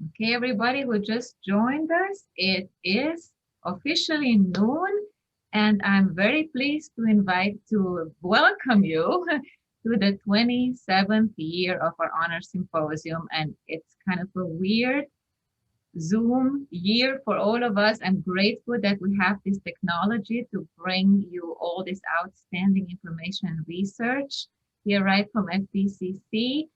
Okay, everybody who just joined us, it is officially noon, and I'm very pleased to welcome you to the 27th year of our Honor Symposium, and it's kind of a weird Zoom year for all of us. I'm grateful that we have this technology to bring you all this outstanding information and research here right from FVCC.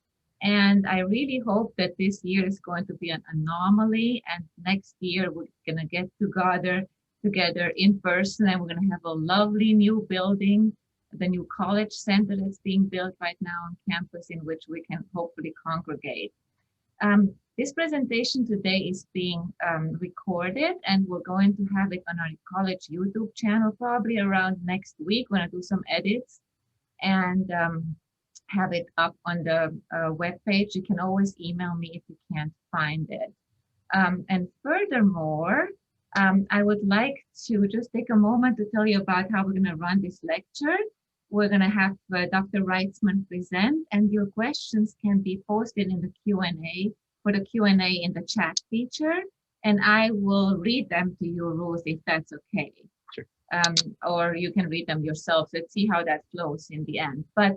And I really hope that this year is going to be an anomaly, and next year we're going to get together in person, and we're going to have a lovely new building, the new college center that's being built right now on campus, in which we can hopefully congregate. This presentation today is being recorded, and we're going to have it on our college YouTube channel probably around next week. We're going to do some edits and have it up on the webpage. You can always email me if you can't find it. And furthermore, I would like to just take a moment to tell you about how we're going to run this lecture. We're going to have Dr. Wrightsman present, and your questions can be posted in the Q&A, for the Q&A in the chat feature, and I will read them to you, Ruth, if that's okay. Sure. Or you can read them yourself. Let's see how that flows in the end. But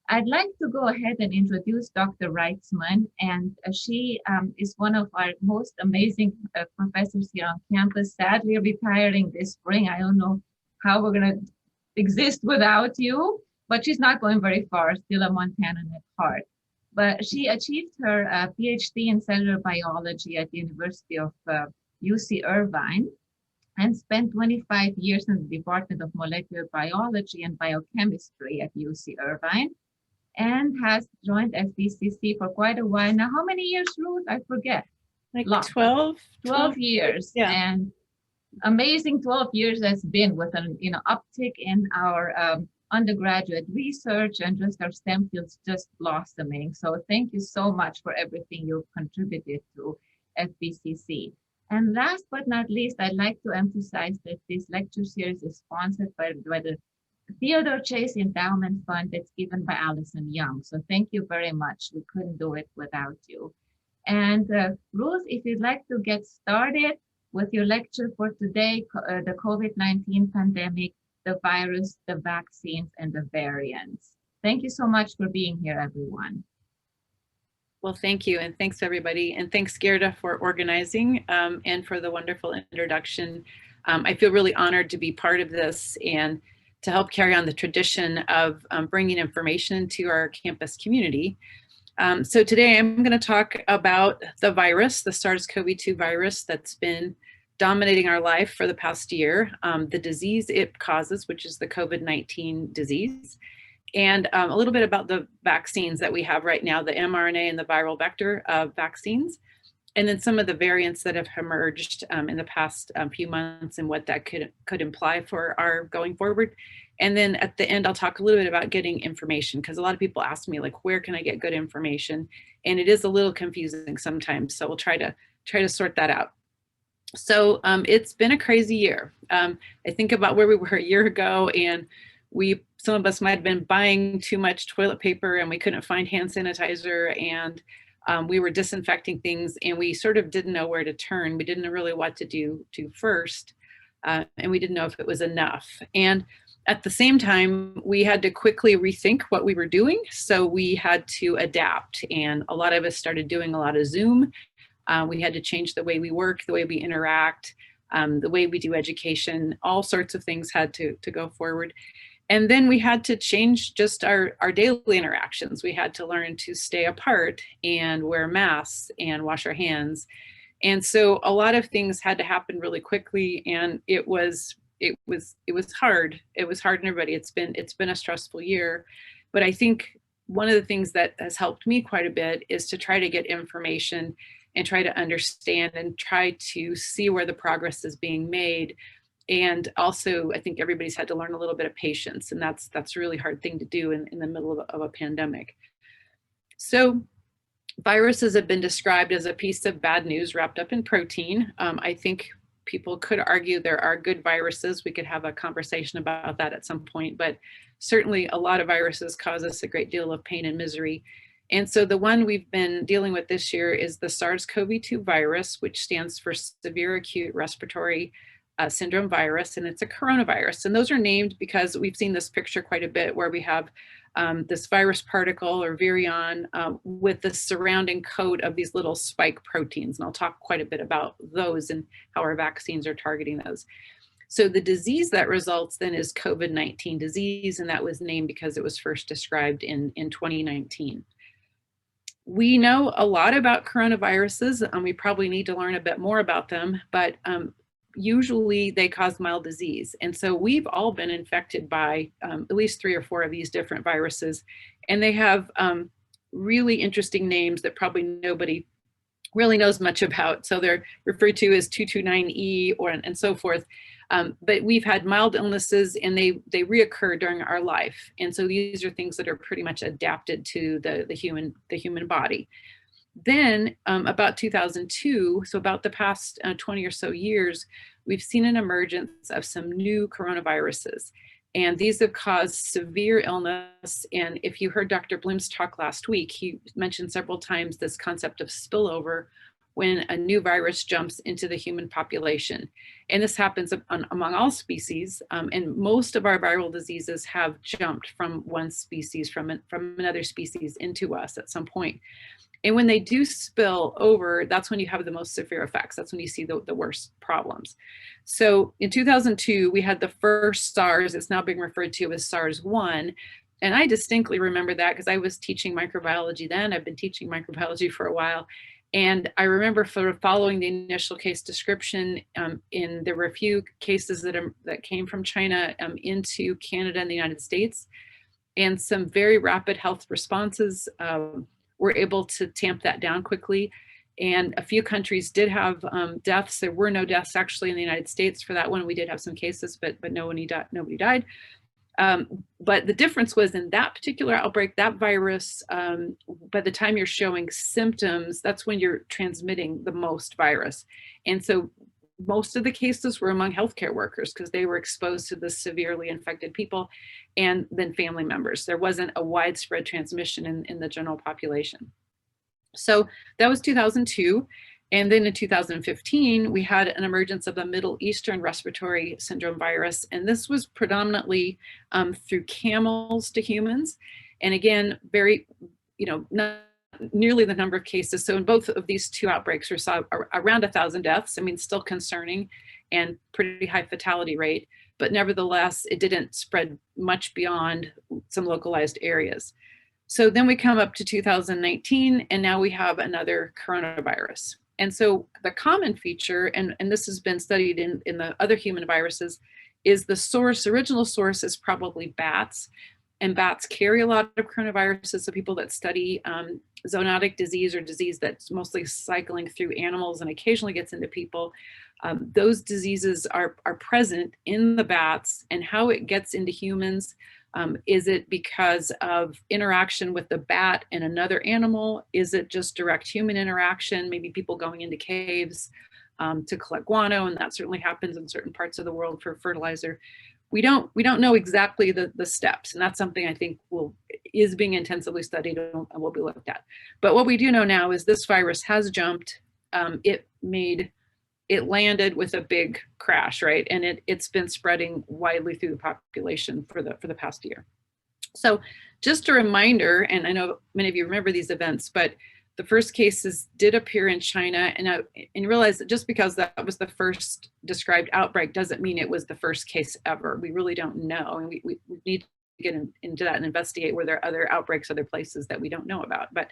I'd like to go ahead and introduce Dr. Wrightsman, and she is one of our most amazing professors here on campus, sadly retiring this spring. I don't know how we're going to exist without you, but she's not going very far, still a Montanan at heart. But she achieved her PhD in cellular biology at the University of UC Irvine and spent 25 years in the Department of Molecular Biology and Biochemistry at UC Irvine, and has joined FVCC for quite a while now. How many years, Ruth? I forget. Like 12 years. Yeah. And amazing 12 years has been with an uptick in our undergraduate research and just our STEM fields just blossoming. So thank you so much for everything you've contributed to FVCC. And last but not least, I'd like to emphasize that this lecture series is sponsored by the Theodore Chase Endowment Fund that's given by Allison Young. So thank you very much. We couldn't do it without you. And Ruth, if you'd like to get started with your lecture for today, the COVID-19 pandemic, the virus, the vaccines, and the variants. Thank you so much for being here, everyone. Well, thank you, and thanks everybody, and thanks Gerda for organizing and for the wonderful introduction. I feel really honored to be part of this and to help carry on the tradition of bringing information to our campus community. So today I'm going to talk about the virus, the SARS-CoV-2 virus that's been dominating our life for the past year, the disease it causes, which is the COVID-19 disease, and a little bit about the vaccines that we have right now, the mRNA and the viral vector vaccines, and then some of the variants that have emerged in the past few months and what that could imply for our going forward. And then at the end, I'll talk a little bit about getting information, because a lot of people ask me, like, where can I get good information? And it is a little confusing sometimes, so we'll try to sort that out. So it's been a crazy year. I think about where we were a year ago, and some of us might have been buying too much toilet paper, and we couldn't find hand sanitizer, and we were disinfecting things, and we sort of didn't know where to turn. We didn't know really what to do first, and we didn't know if it was enough. And at the same time, we had to quickly rethink what we were doing. So we had to adapt, and a lot of us started doing a lot of Zoom. We had to change the way we work, the way we interact, the way we do education. All sorts of things had to go forward. And then we had to change just our daily interactions. We had to learn to stay apart and wear masks and wash our hands. And so a lot of things had to happen really quickly, and it was hard. It was hard on everybody. It's been a stressful year, but I think one of the things that has helped me quite a bit is to try to get information and try to understand and try to see where the progress is being made. And also, I think everybody's had to learn a little bit of patience, and that's a really hard thing to do in the middle of a pandemic. So viruses have been described as a piece of bad news wrapped up in protein. I think people could argue there are good viruses. We could have a conversation about that at some point, but certainly a lot of viruses cause us a great deal of pain and misery. And so the one we've been dealing with this year is the SARS-CoV-2 virus, which stands for Severe Acute Respiratory Syndrome Virus, and it's a coronavirus. And those are named because we've seen this picture quite a bit where we have this virus particle or virion with the surrounding coat of these little spike proteins. And I'll talk quite a bit about those and how our vaccines are targeting those. So the disease that results then is COVID-19 disease, and that was named because it was first described in 2019. We know a lot about coronaviruses, and we probably need to learn a bit more about them, but usually they cause mild disease. And so we've all been infected by at least 3 or 4 of these different viruses, and they have really interesting names that probably nobody really knows much about. So they're referred to as 229E and so forth. But we've had mild illnesses and they reoccur during our life. And so these are things that are pretty much adapted to the human body. Then about 2002, so about the past 20 or so years, we've seen an emergence of some new coronaviruses. And these have caused severe illness. And if you heard Dr. Bloom's talk last week, he mentioned several times this concept of spillover when a new virus jumps into the human population. And this happens among all species. And most of our viral diseases have jumped from one species, from another species into us at some point. And when they do spill over, that's when you have the most severe effects. That's when you see the worst problems. So in 2002, we had the first SARS. It's now being referred to as SARS-1. And I distinctly remember that because I was teaching microbiology then. I've been teaching microbiology for a while. And I remember following the initial case description, there were a few cases that came from China into Canada and the United States, and some very rapid health responses were able to tamp that down quickly. And a few countries did have deaths. There were no deaths actually in the United States for that one. We did have some cases, but nobody died. But the difference was in that particular outbreak, that virus, by the time you're showing symptoms, that's when you're transmitting the most virus. And so most of the cases were among healthcare workers because they were exposed to the severely infected people and then family members. There wasn't a widespread transmission in the general population. So that was 2002. And then in 2015, we had an emergence of the Middle Eastern respiratory syndrome virus. And this was predominantly through camels to humans. And again, very, not nearly the number of cases. So in both of these two outbreaks, we saw around 1,000 deaths. I mean, still concerning and pretty high fatality rate, but nevertheless, it didn't spread much beyond some localized areas. So then we come up to 2019, and now we have another coronavirus. And so the common feature, and this has been studied in the other human viruses, is the original source is probably bats. And bats carry a lot of coronaviruses. So people that study zoonotic disease or disease that's mostly cycling through animals and occasionally gets into people, those diseases are present in the bats. And how it gets into humans, is it because of interaction with the bat and another animal? Is it just direct human interaction? Maybe people going into caves to collect guano, and that certainly happens in certain parts of the world for fertilizer. We don't know exactly the steps, and that's something I think is being intensively studied and will be looked at. But what we do know now is this virus has jumped. It landed with a big crash, right? And it's been spreading widely through the population for the past year. So just a reminder, and I know many of you remember these events, but the first cases did appear in China, and realize that just because that was the first described outbreak doesn't mean it was the first case ever. We really don't know, and we need to get into that and investigate where there are other outbreaks, other places that we don't know about. But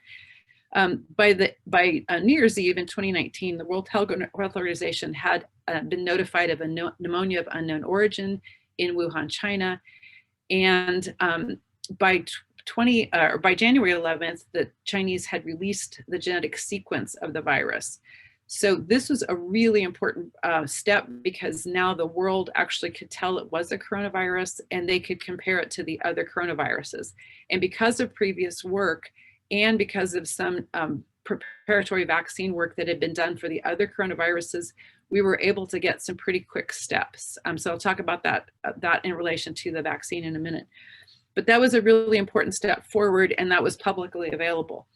by New Year's Eve in 2019, the World Health Organization had been notified of a pneumonia of unknown origin in Wuhan, China, and by January 11th, the Chinese had released the genetic sequence of the virus. So this was a really important step because now the world actually could tell it was a coronavirus and they could compare it to the other coronaviruses. And because of previous work and because of some preparatory vaccine work that had been done for the other coronaviruses, we were able to get some pretty quick steps. So I'll talk about that in relation to the vaccine in a minute. But that was a really important step forward, and that was publicly available.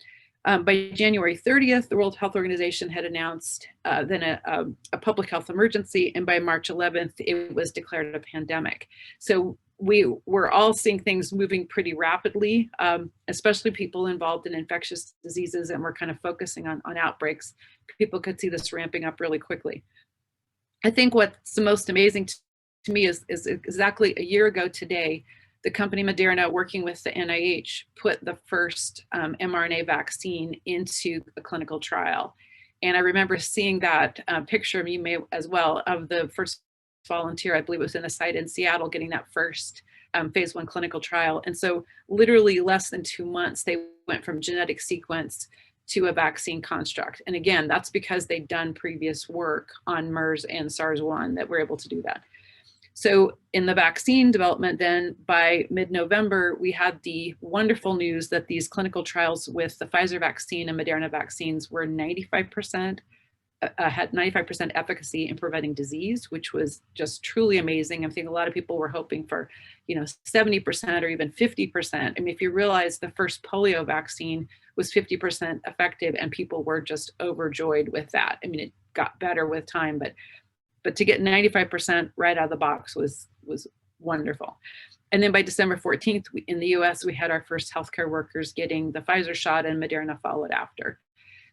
By January 30th, the World Health Organization had announced then a public health emergency, and by March 11th, it was declared a pandemic. So we were all seeing things moving pretty rapidly, especially people involved in infectious diseases, and we're kind of focusing on outbreaks. People could see this ramping up really quickly. I think what's the most amazing to me is exactly a year ago today, the company Moderna, working with the NIH, put the first mRNA vaccine into a clinical trial. And I remember seeing that picture, you may as well, of the first volunteer, I believe it was in a site in Seattle, getting that first phase 1 clinical trial. And so literally less than 2 months, they went from genetic sequence to a vaccine construct. And again, that's because they'd done previous work on MERS and SARS-1 that were able to do that. So in the vaccine development, then by mid-November, we had the wonderful news that these clinical trials with the Pfizer vaccine and Moderna vaccines were 95%, had 95% efficacy in preventing disease, which was just truly amazing. I think a lot of people were hoping for, 70% or even 50%. I mean, if you realize the first polio vaccine was 50% effective, and people were just overjoyed with that. I mean, it got better with time, but to get 95% right out of the box was wonderful. And then by December 14th, in the US, we had our first healthcare workers getting the Pfizer shot, and Moderna followed after.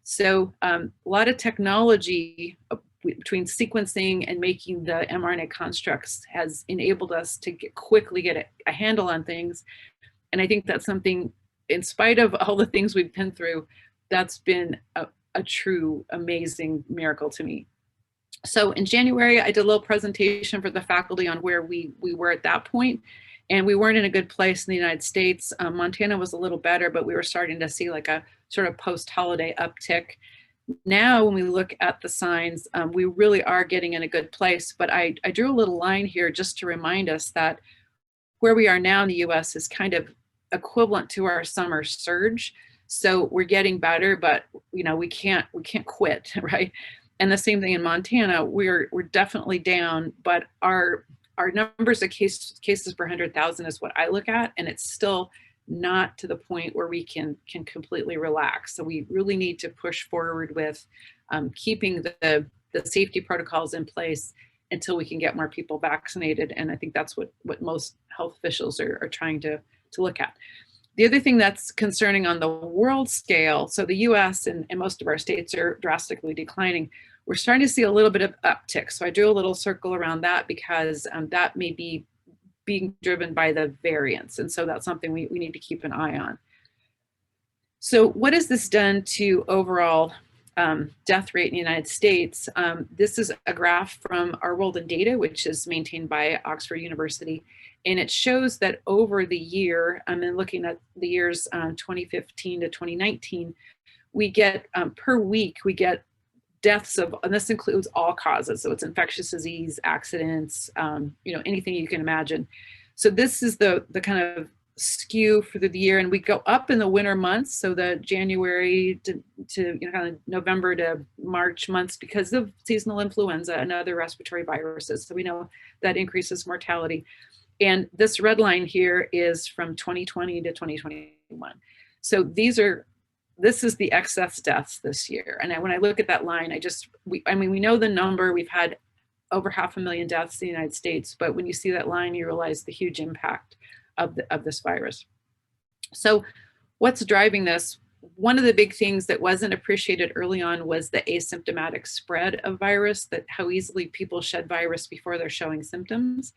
So a lot of technology between sequencing and making the mRNA constructs has enabled us to quickly get a handle on things. And I think that's something, in spite of all the things we've been through, that's been a true amazing miracle to me. So in January, I did a little presentation for the faculty on where we were at that point, and we weren't in a good place in the United States. Montana was a little better, but we were starting to see like a sort of post-holiday uptick. Now, when we look at the signs, we really are getting in a good place, but I drew a little line here just to remind us that where we are now in the US is kind of equivalent to our summer surge. So we're getting better, but we can't quit, right? And the same thing in Montana, we're definitely down, but our numbers of cases per 100,000 is what I look at, and it's still not to the point where we can completely relax. So we really need to push forward with keeping the safety protocols in place until we can get more people vaccinated. And I think that's what most health officials are trying to look at. The other thing that's concerning on the world scale, so the US and most of our states are drastically declining. We're starting to see a little bit of uptick. So I drew a little circle around that because that may be being driven by the variants. And so that's something we need to keep an eye on. So what has this done to overall death rate in the United States? This is a graph from our World in Data, which is maintained by Oxford University. And it shows that over the year, and looking at the years 2015 to 2019, we get per week, we get deaths of, and this includes all causes. So it's infectious disease, accidents, anything you can imagine. So this is the kind of skew for the year, and we go up in the winter months. So the January to kind of November to March months because of seasonal influenza and other respiratory viruses. So we know that increases mortality. And this red line here is from 2020 to 2021. So this is the excess deaths this year. And when I look at that line, we know the number. We've had over 500,000 deaths in the United States, but when you see that line, you realize the huge impact of this virus. So what's driving this? One of the big things that wasn't appreciated early on was the asymptomatic spread of virus, that how easily people shed virus before they're showing symptoms.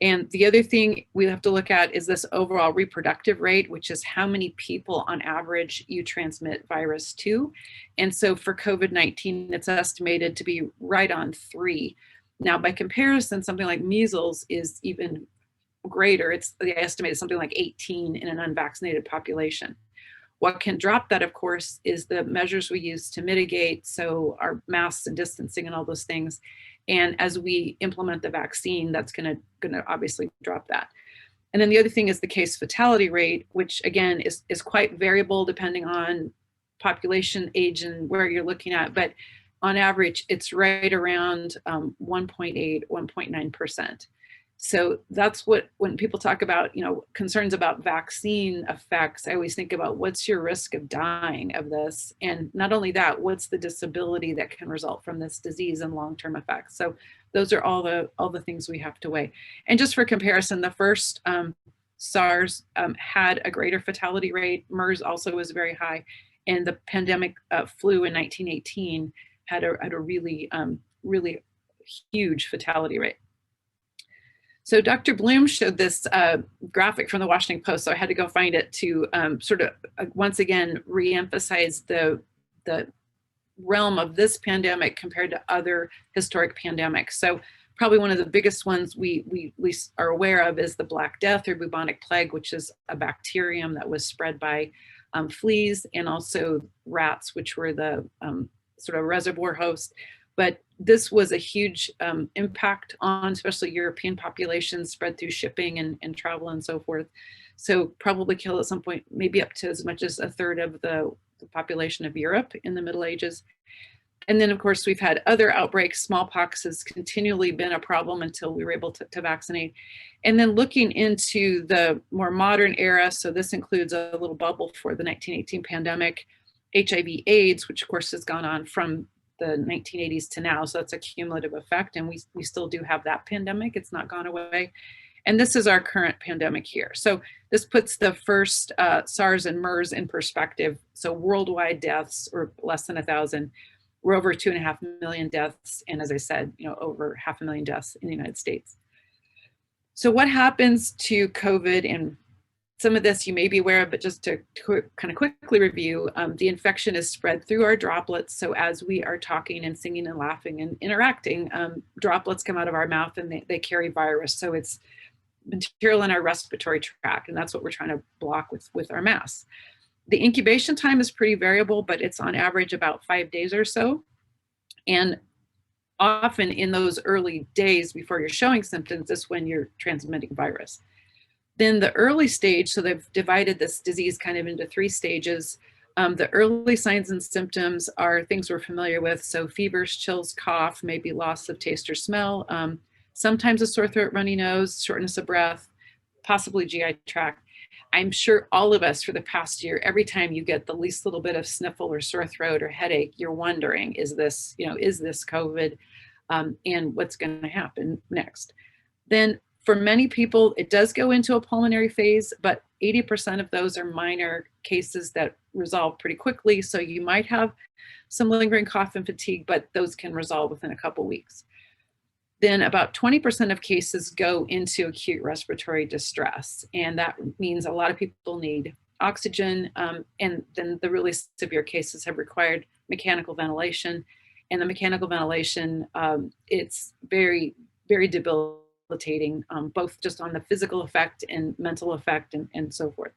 And the other thing we have to look at is this overall reproductive rate, which is how many people on average you transmit virus to. And so for COVID-19, it's estimated to be right on 3. Now, by comparison, something like measles is even greater. They estimate something like 18 in an unvaccinated population. What can drop that, of course, is the measures we use to mitigate, so our masks and distancing and all those things. And as we implement the vaccine, that's going to obviously drop that. And then the other thing is the case fatality rate, which again is quite variable depending on population, age, and where you're looking at. But on average, it's right around 1.8, 1.9%. So that's what, when people talk about, concerns about vaccine effects, I always think about what's your risk of dying of this? And not only that, what's the disability that can result from this disease and long-term effects? So those are all the things we have to weigh. And just for comparison, the first SARS had a greater fatality rate. MERS also was very high. And the pandemic flu in 1918 had a really, really huge fatality rate. So Dr. Bloom showed this graphic from the Washington Post, so I had to go find it to sort of, once again, reemphasize the realm of this pandemic compared to other historic pandemics. So probably one of the biggest ones we are aware of is the Black Death or bubonic plague, which is a bacterium that was spread by fleas and also rats, which were the sort of reservoir host. But this was a huge impact on especially European populations, spread through shipping and travel and so forth. So probably killed at some point, maybe up to as much as a third of the population of Europe in the Middle Ages. And then of course we've had other outbreaks. Smallpox has continually been a problem until we were able to vaccinate. And then looking into the more modern era, so this includes a little bubble for the 1918 pandemic, HIV/AIDS, which of course has gone on from the 1980s to now. So that's a cumulative effect. And we still do have that pandemic. It's not gone away. And this is our current pandemic here. So this puts the first SARS and MERS in perspective. So worldwide deaths, or less than 1,000, we're over 2.5 million deaths. And as I said, over 500,000 deaths in the United States. So what happens to COVID? And some of this you may be aware of, but just to kind of quickly review, the infection is spread through our droplets. So as we are talking and singing and laughing and interacting, droplets come out of our mouth and they carry virus. So it's material in our respiratory tract, and that's what we're trying to block with our masks. The incubation time is pretty variable, but it's on average about 5 days or so. And often in those early days before you're showing symptoms is when you're transmitting virus. Then the early stage, so they've divided this disease kind of into 3 stages. The early signs and symptoms are things we're familiar with. So fevers, chills, cough, maybe loss of taste or smell, sometimes a sore throat, runny nose, shortness of breath, possibly GI tract. I'm sure all of us for the past year, every time you get the least little bit of sniffle or sore throat or headache, you're wondering, is this COVID? And what's going to happen next? Then for many people, it does go into a pulmonary phase, but 80% of those are minor cases that resolve pretty quickly. So you might have some lingering cough and fatigue, but those can resolve within a couple weeks. Then about 20% of cases go into acute respiratory distress. And that means a lot of people need oxygen. And then the really severe cases have required mechanical ventilation. And the mechanical ventilation, it's very, very debilitating, both just on the physical effect and mental effect and so forth.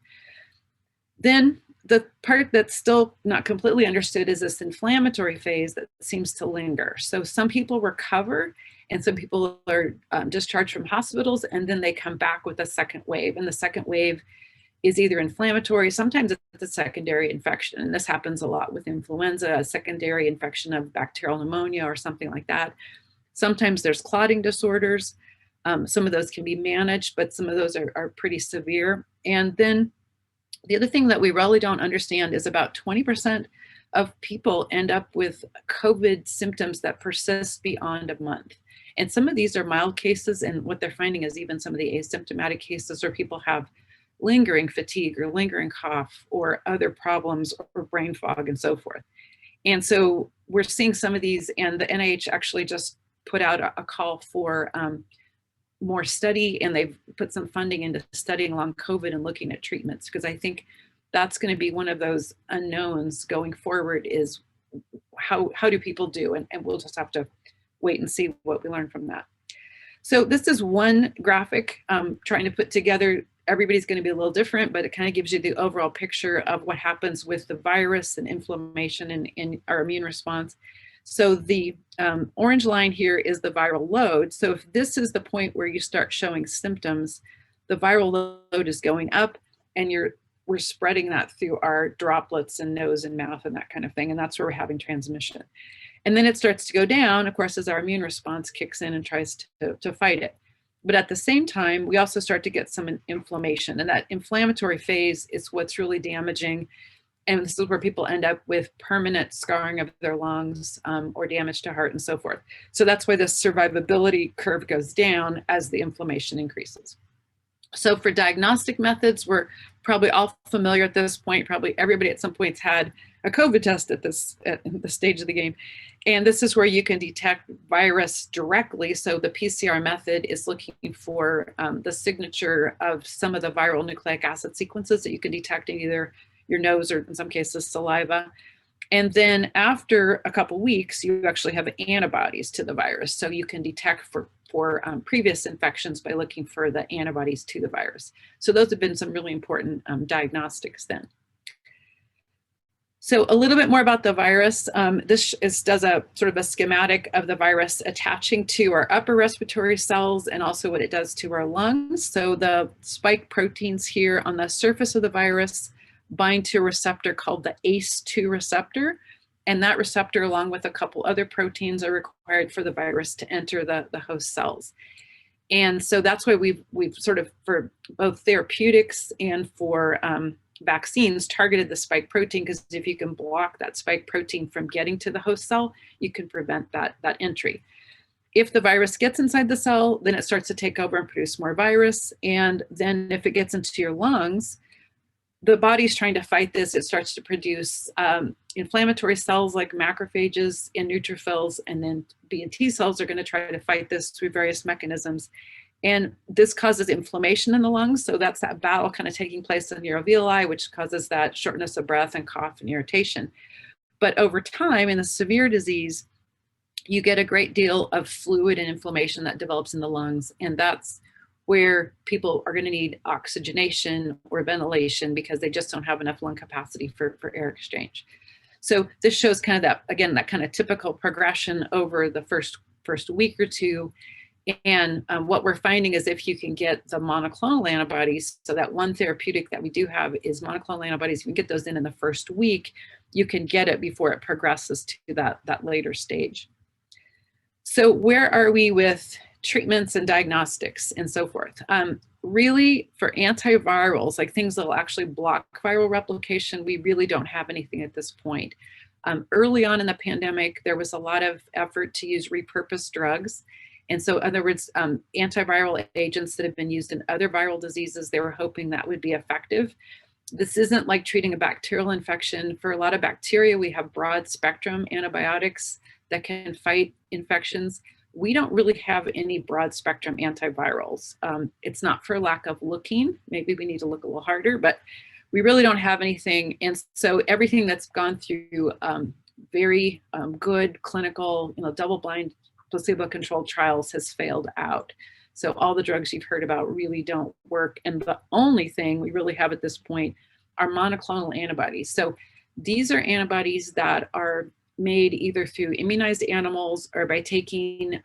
Then the part that's still not completely understood is this inflammatory phase that seems to linger. So some people recover and some people are discharged from hospitals, and then they come back with a second wave. And the second wave is either inflammatory, sometimes it's a secondary infection. And this happens a lot with influenza, a secondary infection of bacterial pneumonia or something like that. Sometimes there's clotting disorders. Some of those can be managed, but some of those are pretty severe. And then the other thing that we really don't understand is about 20% of people end up with COVID symptoms that persist beyond a month. And some of these are mild cases, and what they're finding is even some of the asymptomatic cases where people have lingering fatigue or lingering cough or other problems or brain fog and so forth. And so we're seeing some of these, and the NIH actually just put out a call for more study, and they've put some funding into studying long COVID and looking at treatments, because I think that's going to be one of those unknowns going forward, is how do people do, and we'll just have to wait and see what we learn from that. So this is one graphic trying to put together. Everybody's going to be a little different, but it kind of gives you the overall picture of what happens with the virus and inflammation and our immune response. So the orange line here is the viral load. So if this is the point where you start showing symptoms, the viral load is going up, and we're spreading that through our droplets and nose and mouth and that kind of thing. And that's where we're having transmission. And then it starts to go down, of course, as our immune response kicks in and tries to fight it. But at the same time, we also start to get some inflammation, and that inflammatory phase is what's really damaging. And this is where people end up with permanent scarring of their lungs or damage to heart and so forth. So that's why the survivability curve goes down as the inflammation increases. So for diagnostic methods, we're probably all familiar at this point. Probably everybody at some point's had a COVID test at this stage of the game. And this is where you can detect virus directly. So the PCR method is looking for the signature of some of the viral nucleic acid sequences that you can detect in either your nose or in some cases saliva. And then after a couple weeks, you actually have antibodies to the virus. So you can detect for previous infections by looking for the antibodies to the virus. So those have been some really important diagnostics then. So a little bit more about the virus. This does a sort of a schematic of the virus attaching to our upper respiratory cells and also what it does to our lungs. So the spike proteins here on the surface of the virus bind to a receptor called the ACE2 receptor. And that receptor, along with a couple other proteins, are required for the virus to enter the host cells. And so that's why we've sort of, for both therapeutics and for vaccines, targeted the spike protein, because if you can block that spike protein from getting to the host cell, you can prevent that entry. If the virus gets inside the cell, then it starts to take over and produce more virus. And then if it gets into your lungs, the body's trying to fight this. It starts to produce inflammatory cells like macrophages and neutrophils, and then B and T cells are going to try to fight this through various mechanisms. And this causes inflammation in the lungs. So that's that battle kind of taking place in your alveoli, which causes that shortness of breath and cough and irritation. But over time, in a severe disease, you get a great deal of fluid and inflammation that develops in the lungs. And that's where people are going to need oxygenation or ventilation because they just don't have enough lung capacity for air exchange. So this shows kind of that, again, that kind of typical progression over the first week or two. And what we're finding is if you can get the monoclonal antibodies, so that one therapeutic that we do have is monoclonal antibodies, you can get those in the first week, you can get it before it progresses to that later stage. So where are we with treatments and diagnostics and so forth? Really, for antivirals, like things that will actually block viral replication, we really don't have anything at this point. Early on in the pandemic, there was a lot of effort to use repurposed drugs. And so, in other words, antiviral agents that have been used in other viral diseases, they were hoping that would be effective. This isn't like treating a bacterial infection. For a lot of bacteria, we have broad spectrum antibiotics that can fight infections. We don't really have any broad spectrum antivirals. It's not for lack of looking. Maybe we need to look a little harder, but we really don't have anything. And so everything that's gone through very good clinical, double-blind, placebo-controlled trials has failed out. So all the drugs you've heard about really don't work. And the only thing we really have at this point are monoclonal antibodies. So these are antibodies that are made either through immunized animals or by taking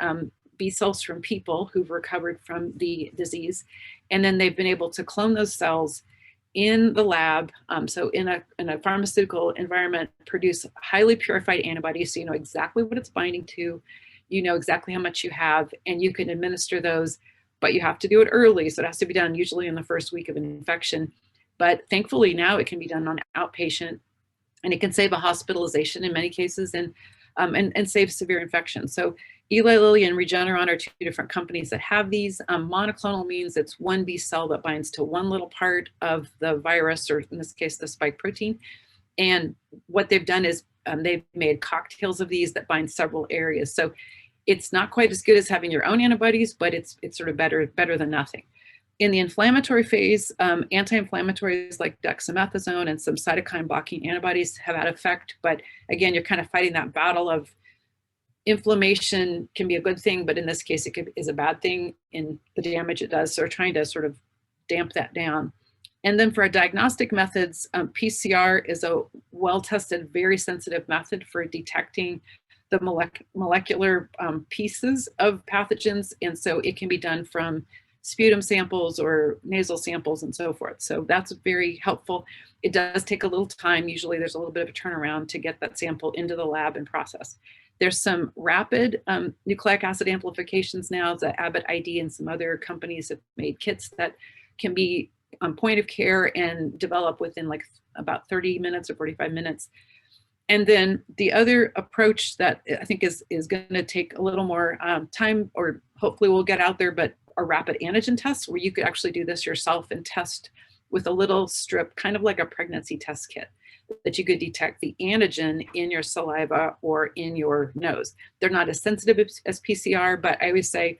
B cells from people who've recovered from the disease. And then they've been able to clone those cells in the lab. So in a pharmaceutical environment, produce highly purified antibodies. So you know exactly what it's binding to, you know exactly how much you have, and you can administer those, but you have to do it early. So it has to be done usually in the first week of an infection. But thankfully now it can be done on outpatient, and it can save a hospitalization in many cases and save severe infections. So Eli Lilly and Regeneron are two different companies that have these. Monoclonal means it's one B cell that binds to one little part of the virus, or in this case, the spike protein. And what they've done is they've made cocktails of these that bind several areas. So it's not quite as good as having your own antibodies, but it's sort of better than nothing. In the inflammatory phase, anti-inflammatories like dexamethasone and some cytokine blocking antibodies have had effect. But again, you're kind of fighting that battle of inflammation can be a good thing, but in this case, it is a bad thing in the damage it does. So we're trying to sort of damp that down. And then for our diagnostic methods, PCR is a well-tested, very sensitive method for detecting the molecular pieces of pathogens. And so it can be done from sputum samples or nasal samples and so forth. So that's very helpful. It does take a little time. Usually there's a little bit of a turnaround to get that sample into the lab and process. There's some rapid nucleic acid amplifications now. The Abbott ID and some other companies have made kits that can be on point of care and develop within like about 30 minutes or 45 minutes. And then the other approach that I think is going to take a little more time, or hopefully we'll get out there, but are rapid antigen tests, where you could actually do this yourself and test with a little strip, kind of like a pregnancy test kit, that you could detect the antigen in your saliva or in your nose. They're not as sensitive as PCR, but I always say,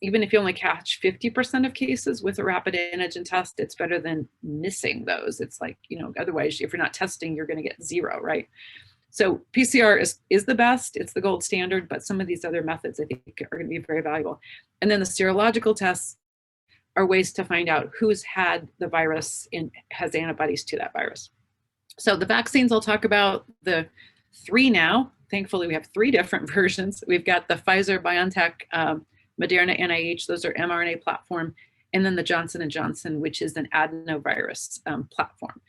even if you only catch 50% of cases with a rapid antigen test, it's better than missing those. It's like, you know, otherwise, if you're not testing, you're going to get zero, right? So PCR is the best, it's the gold standard, but some of these other methods I think are going to be very valuable. And then the serological tests are ways to find out who's had the virus and has antibodies to that virus. So the vaccines, I'll talk about the 3 now. Thankfully, we have 3 different versions. We've got the Pfizer, BioNTech, Moderna, NIH, those are mRNA platform, and then the Johnson & Johnson, which is an adenovirus platform.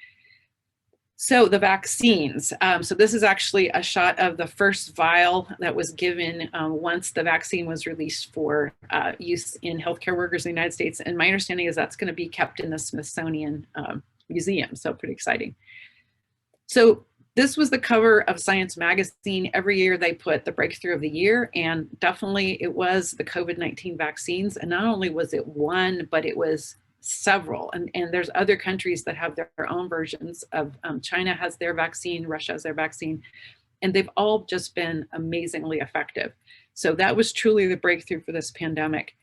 So the vaccines, so this is actually a shot of the first vial that was given once the vaccine was released for use in healthcare workers in the United States. And my understanding is that's going to be kept in the Smithsonian Museum, so pretty exciting. So this was the cover of Science magazine. Every year they put the breakthrough of the year, and definitely it was the COVID-19 vaccines. And not only was it one, but it was several. And there's other countries that have their own versions of, China has their vaccine, Russia has their vaccine, and they've all just been amazingly effective. So that was truly the breakthrough for this pandemic.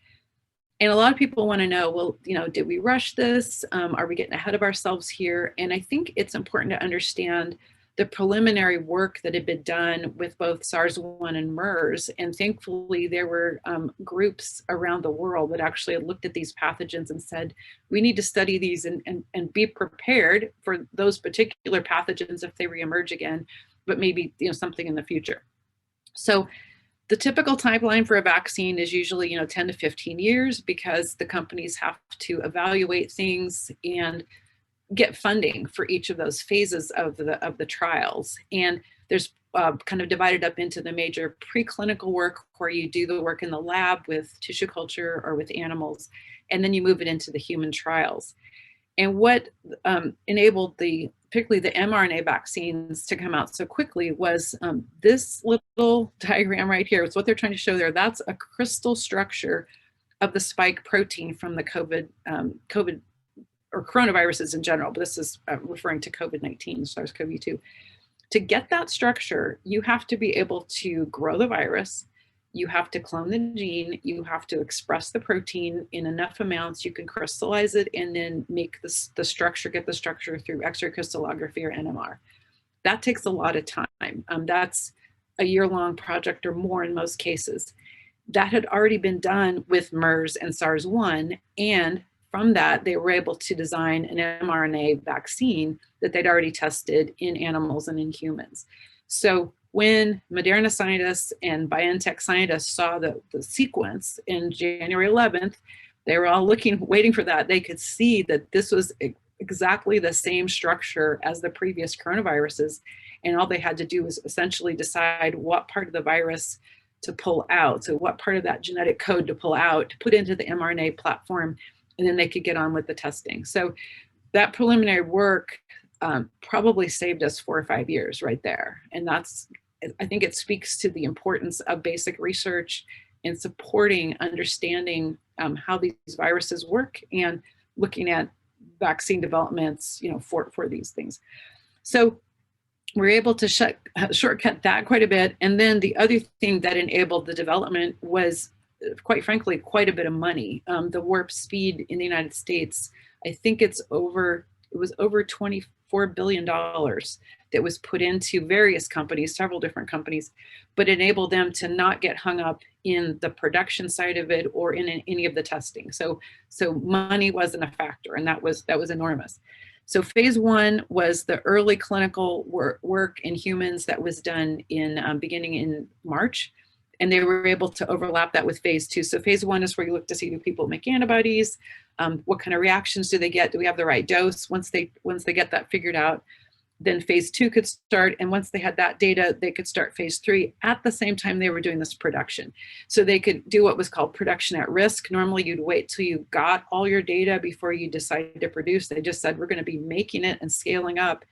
And a lot of people want to know, well, you know, did we rush this? Are we getting ahead of ourselves here? And I think it's important to understand the preliminary work that had been done with both SARS-1 and MERS. And thankfully, there were groups around the world that actually looked at these pathogens and said, we need to study these and be prepared for those particular pathogens if they reemerge again, but maybe, you know, something in the future. So the typical timeline for a vaccine is usually, you know, 10 to 15 years, because the companies have to evaluate things and get funding for each of those phases of the trials. And there's kind of divided up into the major preclinical work, where you do the work in the lab with tissue culture or with animals, and then you move it into the human trials. And what enabled particularly the mRNA vaccines to come out so quickly was this little diagram right here. It's what they're trying to show there. That's a crystal structure of the spike protein from the COVID or coronaviruses in general, but this is referring to COVID-19, SARS-CoV-2. To get that structure, you have to be able to grow the virus, you have to clone the gene, you have to express the protein in enough amounts, you can crystallize it, and then make the structure, get the structure through X-ray crystallography or NMR. That takes a lot of time. That's a year-long project or more in most cases. That had already been done with MERS and SARS-1, and from that, they were able to design an mRNA vaccine that they'd already tested in animals and in humans. So when Moderna scientists and BioNTech scientists saw the sequence in January 11th, they were all waiting for that. They could see that this was exactly the same structure as the previous coronaviruses. And all they had to do was essentially decide what part of the virus to pull out. So what part of that genetic code to pull out, to put into the mRNA platform, and then they could get on with the testing. So that preliminary work probably saved us 4 or 5 years right there. And I think it speaks to the importance of basic research and supporting understanding how these viruses work and looking at vaccine developments, you know, for these things. So we're able to shortcut that quite a bit. And then the other thing that enabled the development was, quite frankly, quite a bit of money. The warp speed in the United States, I think it was over $24 billion that was put into various companies, several different companies, but enabled them to not get hung up in the production side of it or in any of the testing. So money wasn't a factor, and that was enormous. So phase 1 was the early clinical work in humans that was done beginning in March. And they were able to overlap that with phase 2. So phase 1 is where you look to see, do people make antibodies? What kind of reactions do they get? Do we have the right dose? Once they get that figured out, then phase 2 could start. And once they had that data, they could start phase 3 at the same time they were doing this production. So they could do what was called production at risk. Normally you'd wait till you got all your data before you decided to produce. They just said, we're going to be making it and scaling up,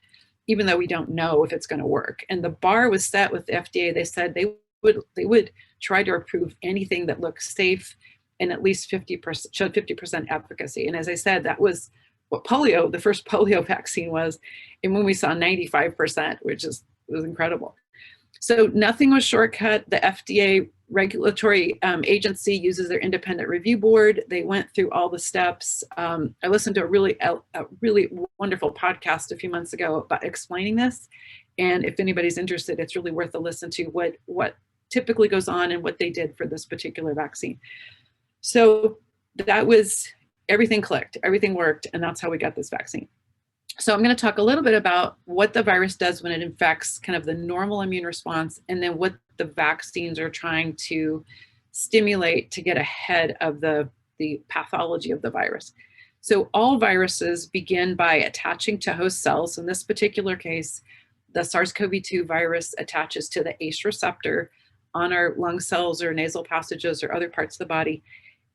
even though we don't know if it's going to work. And the bar was set with the FDA. They said they would try to approve anything that looks safe and at least 50% showed 50% efficacy. And as I said, that was what polio, the first polio vaccine was. And when we saw 95%, which was incredible. So nothing was shortcut. The FDA regulatory agency uses their independent review board. They went through all the steps. I listened to a really wonderful podcast a few months ago about explaining this. And if anybody's interested, it's really worth a listen to what typically goes on and what they did for this particular vaccine. So that was, everything clicked, everything worked, and that's how we got this vaccine. So I'm going to talk a little bit about what the virus does when it infects kind of the normal immune response, and then what the vaccines are trying to stimulate to get ahead of the pathology of the virus. So all viruses begin by attaching to host cells. In this particular case, the SARS-CoV-2 virus attaches to the ACE receptor on our lung cells or nasal passages or other parts of the body.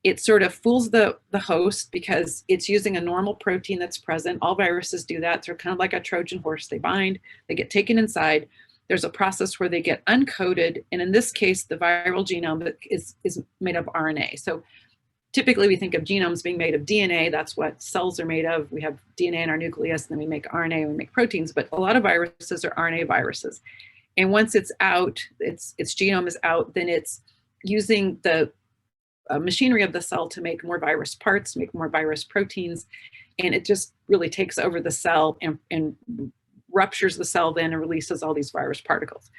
It sort of fools the host because it's using a normal protein that's present. All viruses do that. They're kind of like a Trojan horse. They bind, they get taken inside. There's a process where they get uncoded. And in this case, the viral genome is made of RNA. So typically we think of genomes being made of DNA. That's what cells are made of. We have DNA in our nucleus, and then we make RNA and we make proteins. But a lot of viruses are RNA viruses. And once it's out, its genome is out, then it's using the machinery of the cell to make more virus parts, make more virus proteins, and it just really takes over the cell and ruptures the cell then and releases all these virus particles.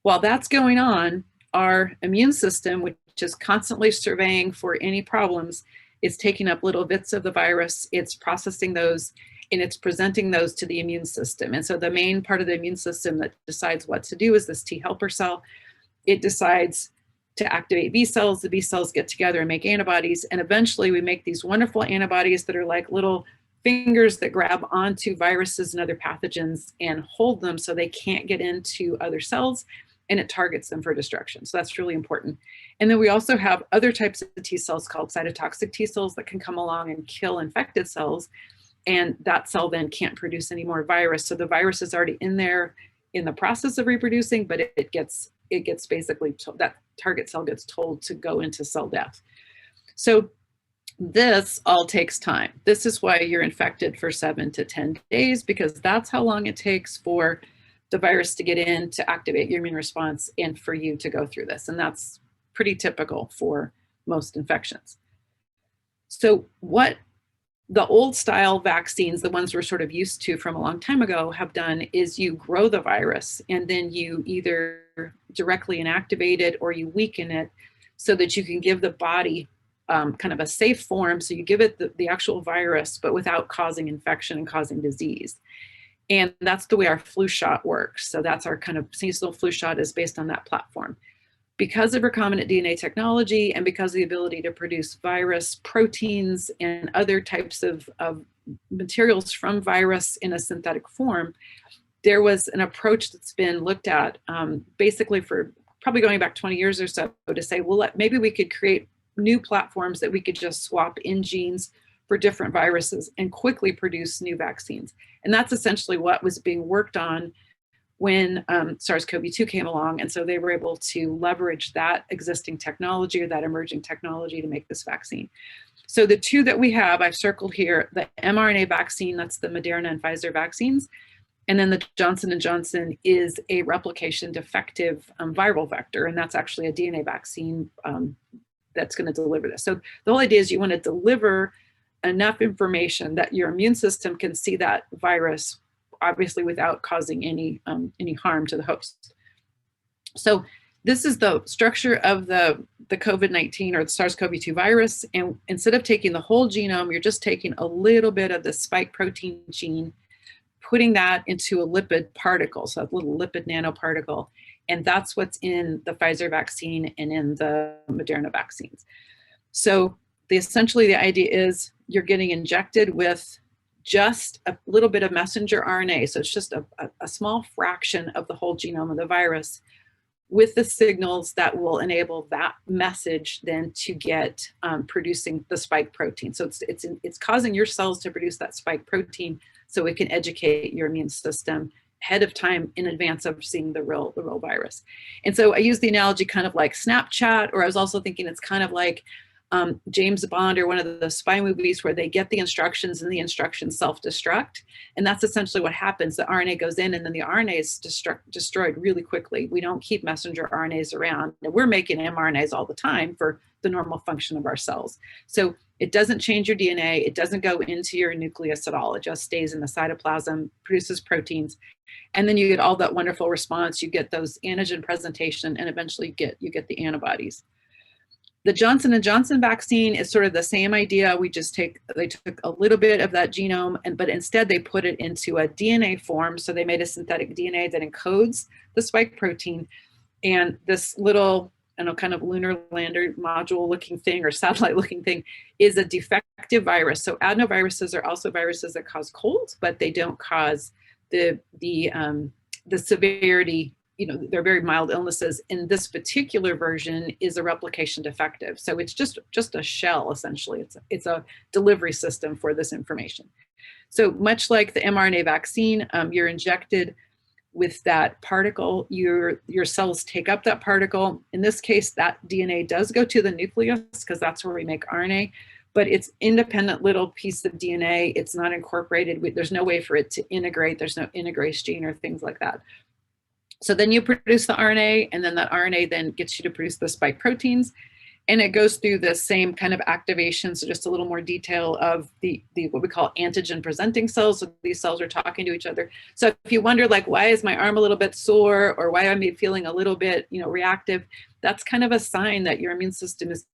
While that's going on, our immune system, which is constantly surveying for any problems, is taking up little bits of the virus, it's processing those, and it's presenting those to the immune system. And so the main part of the immune system that decides what to do is this T helper cell. It decides to activate B cells. The B cells get together and make antibodies. And eventually we make these wonderful antibodies that are like little fingers that grab onto viruses and other pathogens and hold them so they can't get into other cells, and it targets them for destruction. So that's really important. And then we also have other types of T cells called cytotoxic T cells that can come along and kill infected cells. And that cell then can't produce any more virus. So the virus is already in there in the process of reproducing, but it gets basically, that target cell gets told to go into cell death. So this all takes time. This is why you're infected for 7 to 10 days, because that's how long it takes for the virus to get in, to activate your immune response, and for you to go through this. And that's pretty typical for most infections. So what the old style vaccines, the ones we're sort of used to from a long time ago, have done is you grow the virus and then you either directly inactivate it or you weaken it so that you can give the body kind of a safe form. So you give it the actual virus, but without causing infection and causing disease. And that's the way our flu shot works. So that's our kind of seasonal flu shot is based on that platform. Because of recombinant DNA technology and because of the ability to produce virus proteins and other types of materials from virus in a synthetic form, there was an approach that's been looked at basically for probably going back 20 years or so to say, well, maybe we could create new platforms that we could just swap in genes for different viruses and quickly produce new vaccines. And that's essentially what was being worked on when SARS-CoV-2 came along. And so they were able to leverage that existing technology or that emerging technology to make this vaccine. So the two that we have, I've circled here, the mRNA vaccine, that's the Moderna and Pfizer vaccines. And then the Johnson & Johnson is a replication defective viral vector. And that's actually a DNA vaccine that's going to deliver this. So the whole idea is you want to deliver enough information that your immune system can see that virus, obviously without causing any harm to the host. So this is the structure of the COVID-19 or the SARS-CoV-2 virus. And instead of taking the whole genome, you're just taking a little bit of the spike protein gene, putting that into a lipid particle, so a little lipid nanoparticle. And that's what's in the Pfizer vaccine and in the Moderna vaccines. So essentially the idea is you're getting injected with just a little bit of messenger RNA. So it's just a small fraction of the whole genome of the virus, with the signals that will enable that message then to get producing the spike protein. So it's causing your cells to produce that spike protein so it can educate your immune system ahead of time in advance of seeing the real virus. And so I use the analogy kind of like Snapchat, or I was also thinking it's kind of like James Bond or one of the spy movies where they get the instructions and the instructions self-destruct. And that's essentially what happens. The RNA goes in and then the RNA is destroyed really quickly. We don't keep messenger RNAs around. And we're making mRNAs all the time for the normal function of our cells. So it doesn't change your DNA. It doesn't go into your nucleus at all. It just stays in the cytoplasm, produces proteins. And then you get all that wonderful response. You get those antigen presentation, and eventually you get the antibodies. The Johnson & Johnson vaccine is sort of the same idea. They took a little bit of that genome, but instead they put it into a DNA form. So they made a synthetic DNA that encodes the spike protein. And this little, kind of lunar lander module looking thing or satellite looking thing is a defective virus. So adenoviruses are also viruses that cause colds, but they don't cause the severity. They're very mild illnesses. And this particular version is a replication defective. So it's just a shell, essentially. It's a delivery system for this information. So much like the mRNA vaccine, you're injected with that particle. Your cells take up that particle. In this case, that DNA does go to the nucleus because that's where we make RNA. But it's independent little piece of DNA. It's not incorporated. There's no way for it to integrate. There's no integrase gene or things like that. So then you produce the RNA, and then that RNA then gets you to produce the spike proteins, and it goes through the same kind of activation. So just a little more detail of the what we call antigen presenting cells. So these cells are talking to each other. So if you wonder, like, why is my arm a little bit sore, or why am I feeling a little bit, reactive? That's kind of a sign that your immune system is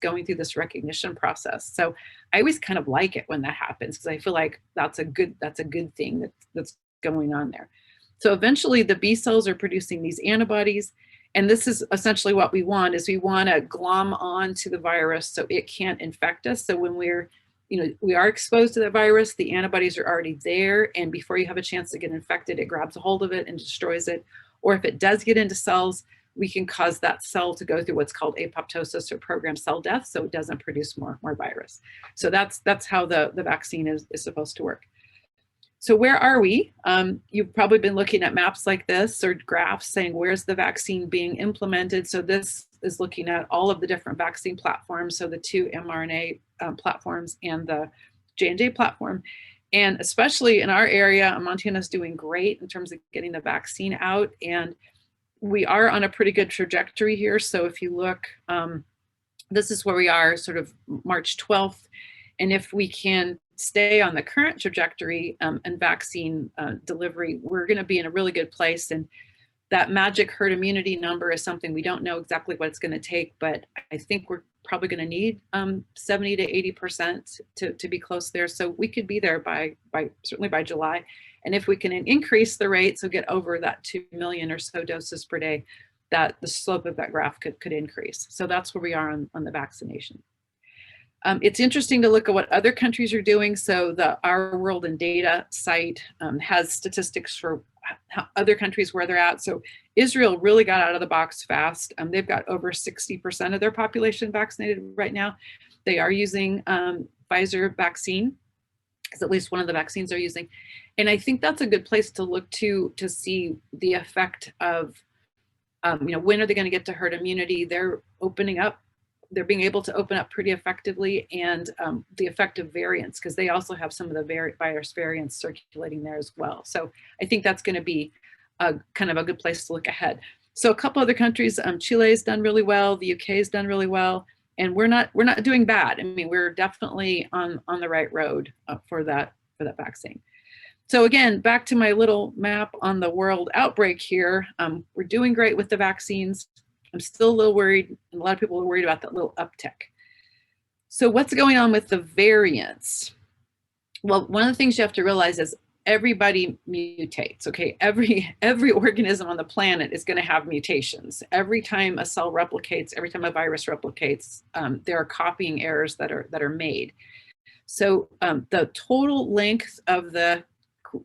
going through this recognition process. So I always kind of like it when that happens, because I feel like that's a good thing that's going on there. So eventually the B cells are producing these antibodies. And this is essentially what we want, is we want to glom on to the virus so it can't infect us. So when we are exposed to the virus, the antibodies are already there. And before you have a chance to get infected, it grabs a hold of it and destroys it. Or if it does get into cells, we can cause that cell to go through what's called apoptosis or programmed cell death, so it doesn't produce more virus. So that's how the vaccine is supposed to work. So where are we? You've probably been looking at maps like this or graphs saying, where's the vaccine being implemented? So this is looking at all of the different vaccine platforms, so the 2 mRNA platforms and the J&J platform. And especially in our area, Montana's doing great in terms of getting the vaccine out. And we are on a pretty good trajectory here. So if you look, this is where we are sort of March 12th. And if we can stay on the current trajectory and vaccine delivery, we're going to be in a really good place. And that magic herd immunity number is something we don't know exactly what it's going to take, but I think we're probably going to need 70 to 80% to be close there. So we could be there certainly by July. And if we can increase the rate, so get over that 2 million or so doses per day, that the slope of that graph could increase. So that's where we are on the vaccination. It's interesting to look at what other countries are doing. So the Our World in Data site has statistics for how other countries where they're at. So Israel really got out of the box fast. They've got over 60% of their population vaccinated right now. They are using Pfizer vaccine, because at least one of the vaccines they're using. And I think that's a good place to look to see the effect of, when are they going to get to herd immunity? They're opening up. They're being able to open up pretty effectively, and the effect of variants, because they also have some of the virus variants circulating there as well. So I think that's going to be kind of a good place to look ahead. So a couple other countries, Chile's done really well, the UK's done really well, and we're not doing bad. I mean, we're definitely on the right road for that vaccine. So again, back to my little map on the world outbreak here. We're doing great with the vaccines. I'm still a little worried, and a lot of people are worried about that little uptick. So what's going on with the variants? Well, one of the things you have to realize is everybody mutates, okay? Every organism on the planet is going to have mutations. Every time a cell replicates, every time a virus replicates, there are copying errors that are made. So the total length of the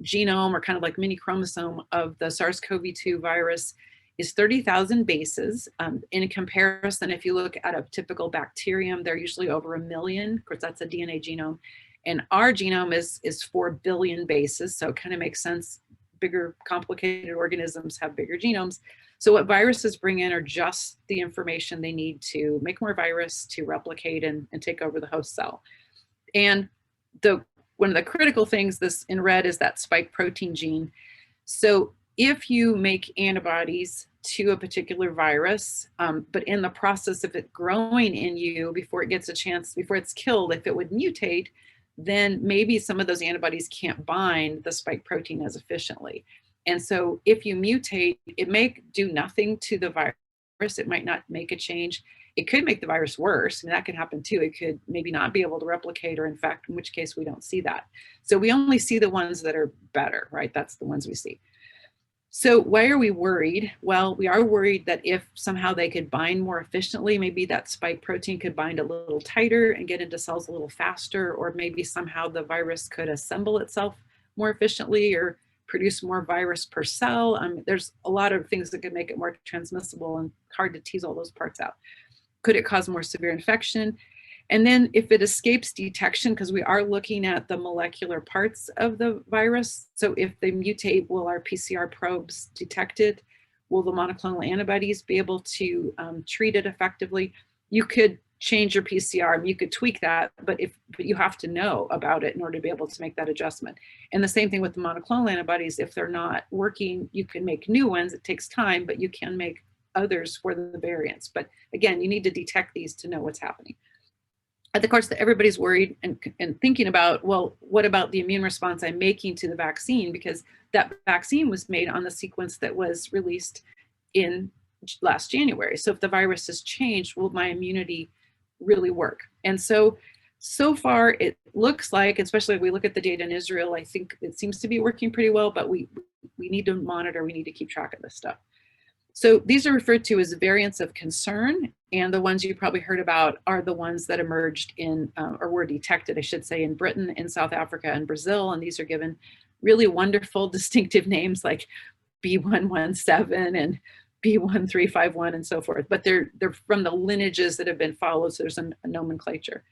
genome, or kind of like mini chromosome, of the SARS-CoV-2 virus is 30,000 bases. In comparison, if you look at a typical bacterium, they're usually over 1 million. Of course, that's a DNA genome. And our genome is 4 billion bases, so it kind of makes sense. Bigger, complicated organisms have bigger genomes. So what viruses bring in are just the information they need to make more virus, to replicate and take over the host cell. And one of the critical things, this in red, is that spike protein gene. So if you make antibodies to a particular virus, but in the process of it growing in you, before it gets a chance, before it's killed, if it would mutate, then maybe some of those antibodies can't bind the spike protein as efficiently. And so if you mutate, it may do nothing to the virus. It might not make a change. It could make the virus worse. I mean, that can happen too. It could maybe not be able to replicate or infect, in which case we don't see that. So we only see the ones that are better, right? That's the ones we see. So why are we worried? Well, we are worried that if somehow they could bind more efficiently, maybe that spike protein could bind a little tighter and get into cells a little faster, or maybe somehow the virus could assemble itself more efficiently or produce more virus per cell. There's a lot of things that could make it more transmissible, and hard to tease all those parts out. Could it cause more severe infection? And then if it escapes detection, because we are looking at the molecular parts of the virus. So if they mutate, will our PCR probes detect it? Will the monoclonal antibodies be able to treat it effectively? You could change your PCR, you could tweak that, but you have to know about it in order to be able to make that adjustment. And the same thing with the monoclonal antibodies. If they're not working, you can make new ones. It takes time, but you can make others for the variants. But again, you need to detect these to know what's happening. Of course, everybody's worried and thinking about, well, what about the immune response I'm making to the vaccine? Because that vaccine was made on the sequence that was released in last January. So if the virus has changed, will my immunity really work? And so far it looks like, especially if we look at the data in Israel, I think it seems to be working pretty well, but we need to monitor, we need to keep track of this stuff. So these are referred to as variants of concern, and the ones you probably heard about are the ones that emerged in, or were detected, I should say, in Britain, in South Africa, and Brazil, and these are given really wonderful distinctive names like B117 and B1351 and so forth, but they're from the lineages that have been followed, so there's a nomenclature.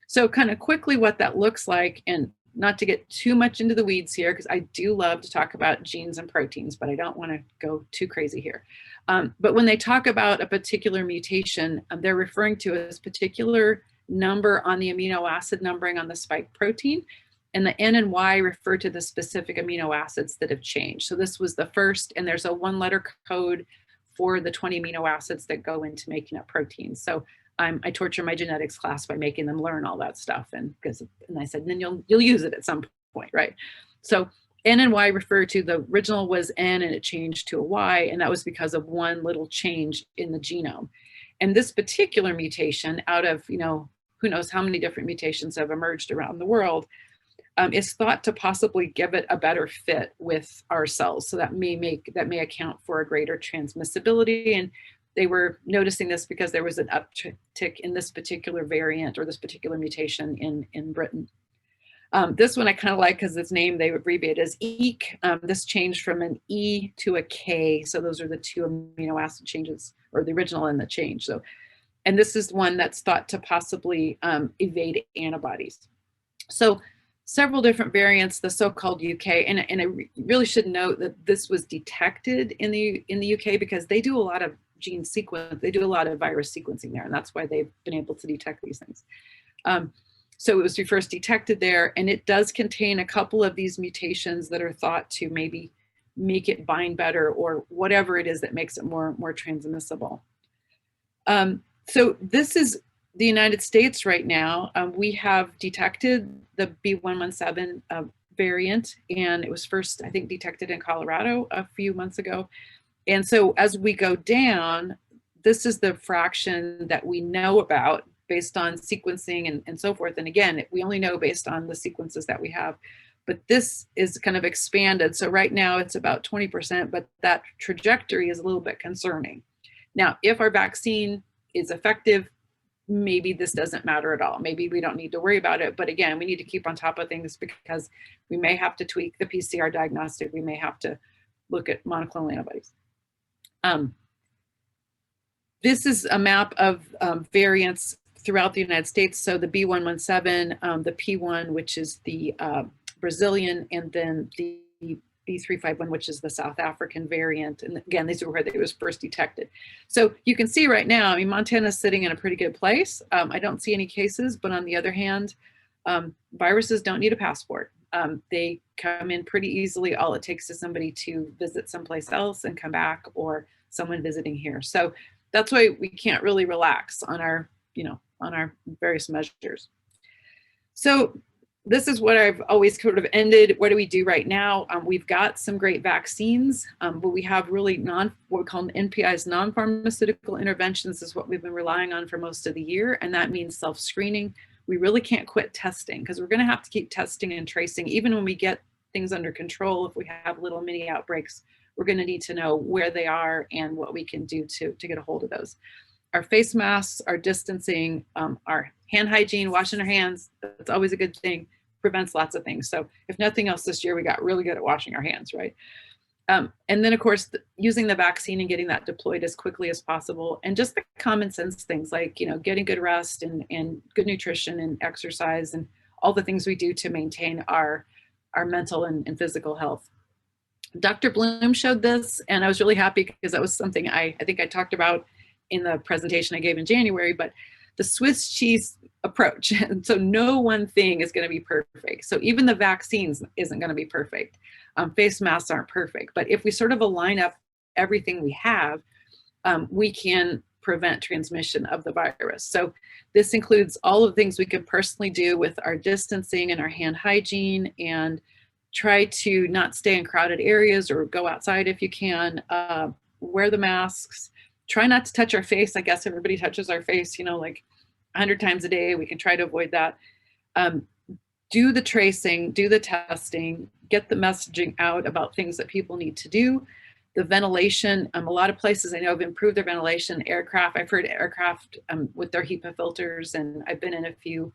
So kind of quickly what that looks like, and not to get too much into the weeds here, because I do love to talk about genes and proteins, but I don't want to go too crazy here. But when they talk about a particular mutation, they're referring to a particular number on the amino acid numbering on the spike protein, and the N and Y refer to the specific amino acids that have changed. So this was the first, and there's a 1-letter code for the 20 amino acids that go into making up proteins. So I torture my genetics class by making them learn all that stuff, and I said, then you'll use it at some point, right? So N and Y refer to, the original was N and it changed to a Y, and that was because of one little change in the genome. And this particular mutation, out of who knows how many different mutations have emerged around the world, is thought to possibly give it a better fit with our cells. So that may account for a greater transmissibility. And they were noticing this because there was an uptick in this particular variant or this particular mutation in Britain. This one I kind of like because its name they abbreviate as EEK. This changed from an E to a K. So those are the two amino acid changes, or the original and the change. So, and this is one that's thought to possibly evade antibodies. So several different variants, the so-called UK, and I really should note that this was detected in the UK because they do a lot of gene sequence, they do a lot of virus sequencing there, and that's why they've been able to detect these things. So it was first detected there, and it does contain a couple of these mutations that are thought to maybe make it bind better, or whatever it is that makes it more transmissible. So this is the United States right now. We have detected the B117 variant, and it was first, I think, detected in Colorado a few months ago. And so as we go down, this is the fraction that we know about based on sequencing and so forth. And again, we only know based on the sequences that we have, but this is kind of expanded. So right now it's about 20%, but that trajectory is a little bit concerning. Now, if our vaccine is effective, maybe this doesn't matter at all. Maybe we don't need to worry about it. But again, we need to keep on top of things because we may have to tweak the PCR diagnostic. We may have to look at monoclonal antibodies. This is a map of variants throughout the United States. So the B117, the P1, which is the Brazilian, and then the B351, which is the South African variant. And again, these are where they was first detected. So you can see right now, I mean, Montana's sitting in a pretty good place. I don't see any cases, but on the other hand, viruses don't need a passport. They come in pretty easily. All it takes is somebody to visit someplace else and come back, or someone visiting here. So that's why we can't really relax on our, on our various measures. So this is what I've always sort of ended. What do we do right now? We've got some great vaccines, but we have really what we call NPIs, non-pharmaceutical interventions, is what we've been relying on for most of the year. And that means self-screening. We really can't quit testing because we're going to have to keep testing and tracing. Even when we get things under control, if we have little mini outbreaks, we're going to need to know where they are and what we can do to get a hold of those. Our face masks, our distancing, our hand hygiene, washing our hands, that's always a good thing, prevents lots of things. So if nothing else this year, we got really good at washing our hands, right? And then of course, using the vaccine and getting that deployed as quickly as possible. And just the common sense things like, getting good rest and good nutrition and exercise and all the things we do to maintain our mental and physical health. Dr. Bloom showed this, and I was really happy because that was something I think I talked about in the presentation I gave in January, but the Swiss cheese approach. And so no one thing is going to be perfect. So even the vaccines isn't going to be perfect. Face masks aren't perfect, but if we sort of align up everything we have, we can prevent transmission of the virus. So this includes all of the things we can personally do with our distancing and our hand hygiene, and try to not stay in crowded areas or go outside if you can, wear the masks, try not to touch our face. I guess everybody touches our face, like 100 times a day. We can try to avoid that. Do the tracing, do the testing, get the messaging out about things that people need to do. The ventilation, a lot of places I know have improved their ventilation. Aircraft, I've heard aircraft with their HEPA filters, and I've been in a few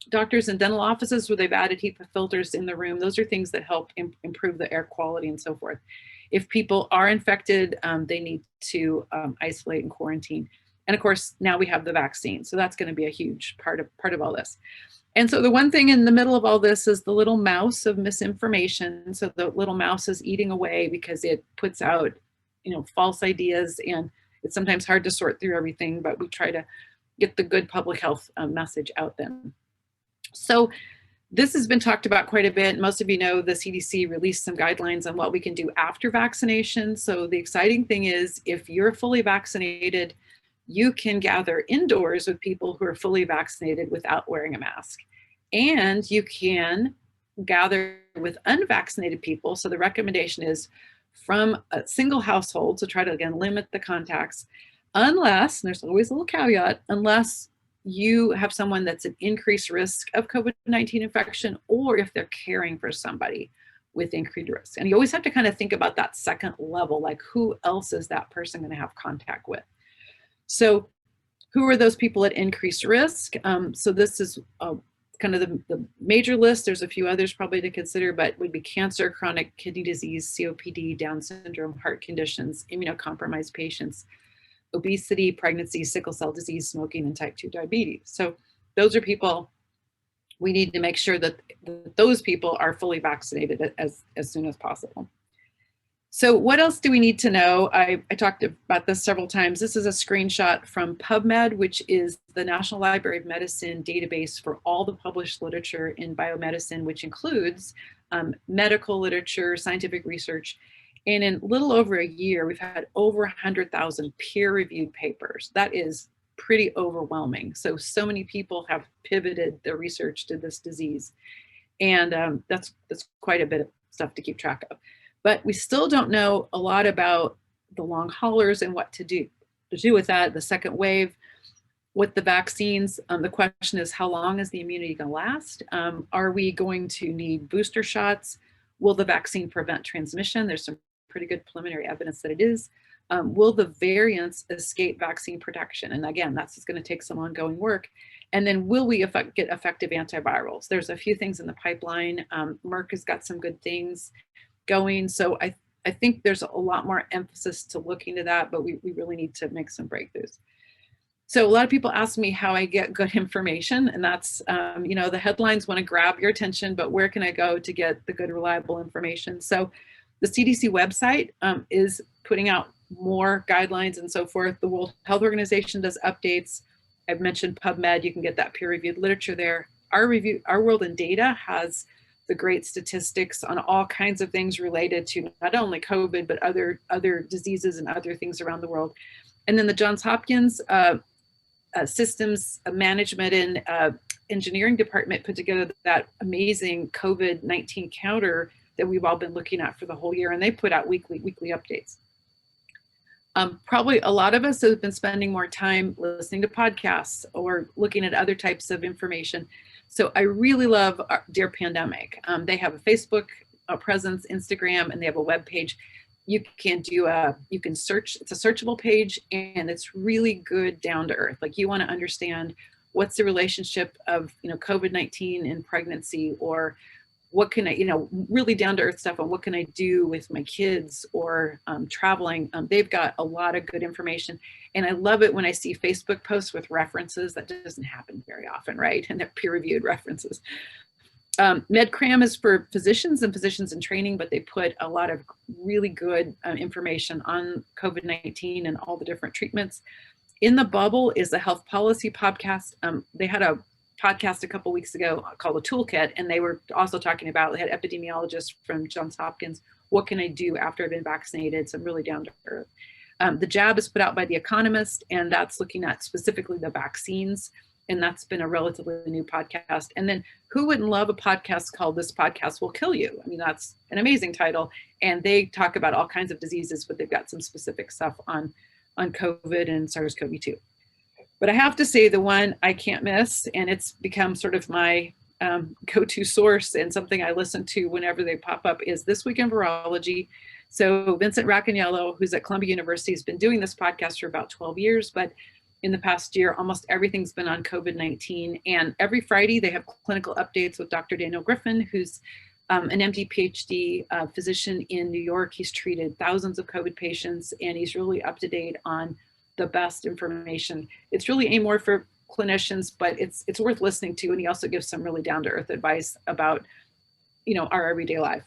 doctors and dental offices where they've added HEPA filters in the room. Those are things that help improve the air quality and so forth. If people are infected, they need to isolate and quarantine. And of course, now we have the vaccine. So that's going to be a huge part of all this. And so the one thing in the middle of all this is the little mouse of misinformation. So the little mouse is eating away because it puts out, false ideas, and it's sometimes hard to sort through everything, but we try to get the good public health message out then. So this has been talked about quite a bit. Most of you know the CDC released some guidelines on what we can do after vaccination. So the exciting thing is, if you're fully vaccinated, you can gather indoors with people who are fully vaccinated without wearing a mask. And you can gather with unvaccinated people. So the recommendation is from a single household, so try to, again, limit the contacts, unless, and there's always a little caveat, unless you have someone that's at increased risk of COVID-19 infection, or if they're caring for somebody with increased risk. And you always have to kind of think about that second level, like who else is that person going to have contact with? So who are those people at increased risk? So this is kind of the major list. There's a few others probably to consider, but would be cancer, chronic kidney disease, COPD, Down syndrome, heart conditions, immunocompromised patients, obesity, pregnancy, sickle cell disease, smoking, and type 2 diabetes. So those are people we need to make sure that those people are fully vaccinated as soon as possible. So what else do we need to know? I talked about this several times. This is a screenshot from PubMed, which is the National Library of Medicine database for all the published literature in biomedicine, which includes medical literature, scientific research. And in a little over a year, we've had over 100,000 peer-reviewed papers. That is pretty overwhelming. So many people have pivoted their research to this disease. And that's quite a bit of stuff to keep track of. But we still don't know a lot about the long haulers and what to do with that, the second wave. With the vaccines, the question is, how long is the immunity going to last? Are we going to need booster shots? Will the vaccine prevent transmission? There's some pretty good preliminary evidence that it is. Will the variants escape vaccine protection? And again, that's just going to take some ongoing work. And then will we get effective antivirals? There's a few things in the pipeline. Merck has got some good things going. So I think there's a lot more emphasis to look into that, but we really need to make some breakthroughs. So a lot of people ask me how I get good information, and that's, you know, the headlines want to grab your attention, but where can I go to get the good, reliable information? So the CDC website is putting out more guidelines and so forth. The World Health Organization does updates. I've mentioned PubMed, you can get that peer-reviewed literature there. Our World in Data has the great statistics on all kinds of things related to not only COVID, but other diseases and other things around the world. And then the Johns Hopkins Systems Management and Engineering Department put together that amazing COVID-19 counter that we've all been looking at for the whole year, and they put out weekly updates. Probably a lot of us have been spending more time listening to podcasts or looking at other types of information. So I really love Dear Pandemic. They have a Facebook presence, Instagram, and they have a web page. You can search, it's a searchable page, and it's really good down to earth. Like, you want to understand what's the relationship of, you know, COVID-19 and pregnancy, or what can I, you know, really down to earth stuff on what can I do with my kids or traveling. They've got a lot of good information. And I love it when I see Facebook posts with references. That doesn't happen very often, right? And they're peer-reviewed references. MedCram is for physicians and physicians in training, but they put a lot of really good information on COVID-19 and all the different treatments. In the Bubble is the health policy podcast. They had a podcast a couple weeks ago called The Toolkit, and they were also talking about, they had epidemiologists from Johns Hopkins. What can I do after I've been vaccinated? Some really down to earth. The Jab is put out by The Economist, and that's looking at specifically the vaccines. And that's been a relatively new podcast. And then who wouldn't love a podcast called This Podcast Will Kill You? I mean, that's an amazing title. And they talk about all kinds of diseases, but they've got some specific stuff on COVID and SARS-CoV-2. But I have to say, the one I can't miss, and it's become sort of my go-to source and something I listen to whenever they pop up, is This Week in Virology. So Vincent Racaniello, who's at Columbia University, has been doing this podcast for about 12 years, but in the past year, almost everything's been on COVID-19. And every Friday, they have clinical updates with Dr. Daniel Griffin, who's an MD, PhD physician in New York. He's treated thousands of COVID patients, and he's really up to date on the best information. It's really aimed more for clinicians, but it's worth listening to. And he also gives some really down-to-earth advice about, you know, our everyday life.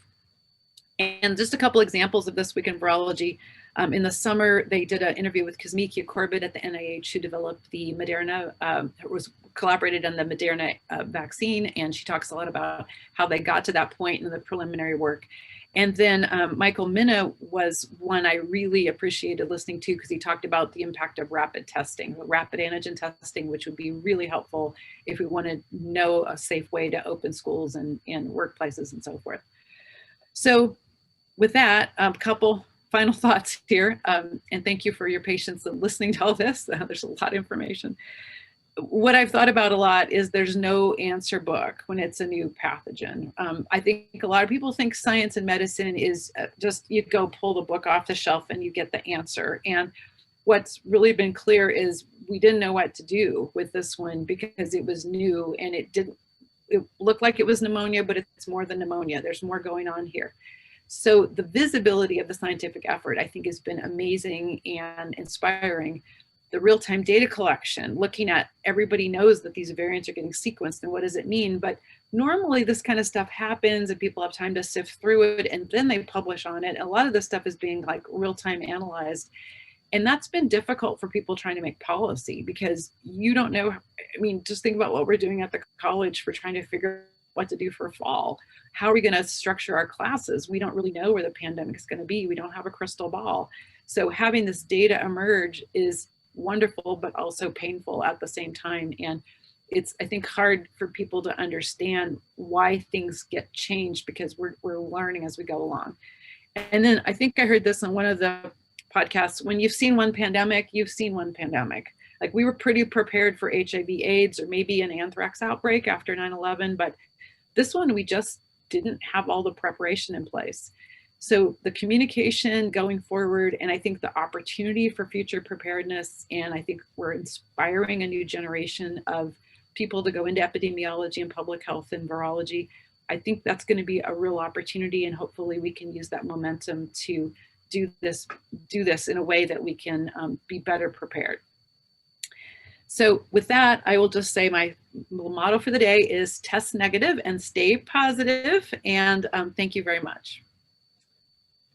And just a couple examples of This Week in Virology. In the summer, they did an interview with Kazmia Corbett at the NIH, who developed the Moderna, was collaborated on the Moderna vaccine, and she talks a lot about how they got to that point in the preliminary work. And then Michael Minna was one I really appreciated listening to, because he talked about the impact of rapid testing, rapid antigen testing, which would be really helpful if we want to know a safe way to open schools and workplaces and so forth. So with that, a couple final thoughts here, and thank you for your patience in listening to all this. There's a lot of information. What I've thought about a lot is there's no answer book when it's a new pathogen. I think a lot of people think science and medicine is just, you go pull the book off the shelf and you get the answer. And what's really been clear is we didn't know what to do with this one because it was new, and it looked like it was pneumonia, but it's more than pneumonia. There's more going on here. So the visibility of the scientific effort, I think, has been amazing and inspiring. The real-time data collection, looking at, everybody knows that these variants are getting sequenced, and what does it mean? But normally this kind of stuff happens and people have time to sift through it, and then they publish on it. A lot of this stuff is being like real-time analyzed. And that's been difficult for people trying to make policy, because you don't know. I mean, just think about what we're doing at the college for trying to figure what to do for fall. How are we going to structure our classes? We don't really know where the pandemic is going to be. We don't have a crystal ball. So having this data emerge is wonderful, but also painful at the same time. And it's, I think, hard for people to understand why things get changed, because we're learning as we go along. And then I think I heard this on one of the podcasts: when you've seen one pandemic, you've seen one pandemic. Like, we were pretty prepared for HIV/AIDS or maybe an anthrax outbreak after 9/11, but this one, we just didn't have all the preparation in place. So the communication going forward, and I think the opportunity for future preparedness, and I think we're inspiring a new generation of people to go into epidemiology and public health and virology. I think that's going to be a real opportunity, and hopefully we can use that momentum to do this in a way that we can be better prepared. So with that, I will just say my little motto for the day is test negative and stay positive. And thank you very much.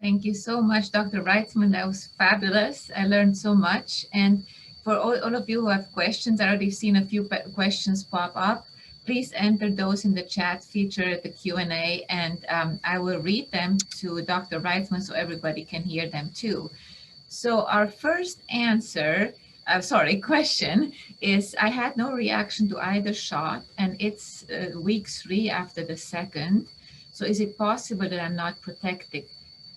Thank you so much, Dr. Wrightsman. That was fabulous. I learned so much. And for all of you who have questions, I already seen a few questions pop up. Please enter those in the chat feature, the Q&A, and I will read them to Dr. Wrightsman so everybody can hear them too. So our first question is, I had no reaction to either shot, and it's week 3 after the second. So is it possible that I'm not protected?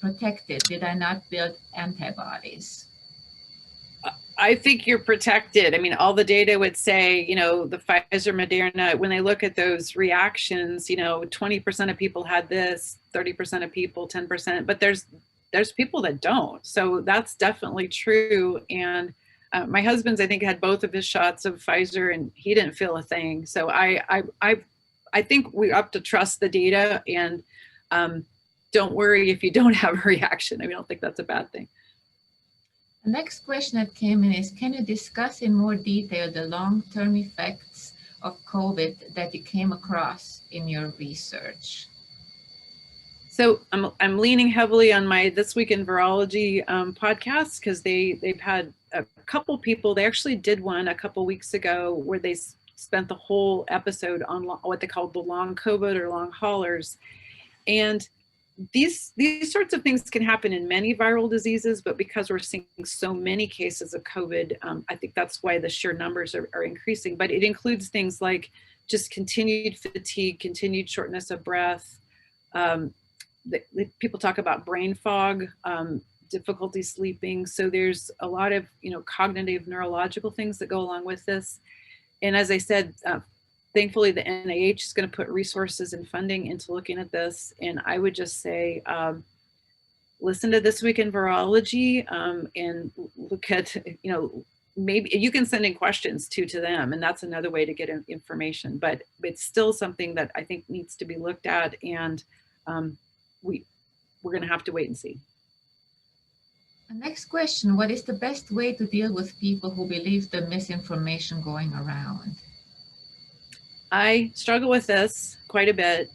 Did I not build antibodies? I think you're protected. I mean, all the data would say, you know, the Pfizer, Moderna, when they look at those reactions, you know, 20% of people had this, 30% of people, 10%, but there's people that don't. So that's definitely true. And my husband's, I think, had both of his shots of Pfizer and he didn't feel a thing. So I think we have to trust the data, and don't worry if you don't have a reaction. I mean, I don't think that's a bad thing. The next question that came in is, can you discuss in more detail the long-term effects of COVID that you came across in your research? So I'm leaning heavily on my This Week in Virology podcast, because they've had a couple people. They actually did one a couple weeks ago where they spent the whole episode on what they called the long COVID or long haulers. And these sorts of things can happen in many viral diseases, but because we're seeing so many cases of COVID, I think that's why the sheer numbers are increasing. But it includes things like just continued fatigue, continued shortness of breath. People talk about brain fog, difficulty sleeping. So there's a lot of, you know, cognitive neurological things that go along with this. And as I said, thankfully, the NIH is going to put resources and funding into looking at this. And I would just say, listen to This Week in Virology and look at, you know, maybe you can send in questions to them. And that's another way to get information. But it's still something that I think needs to be looked at. And we're going to have to wait and see. The next question, what is the best way to deal with people who believe the misinformation going around? I struggle with this quite a bit.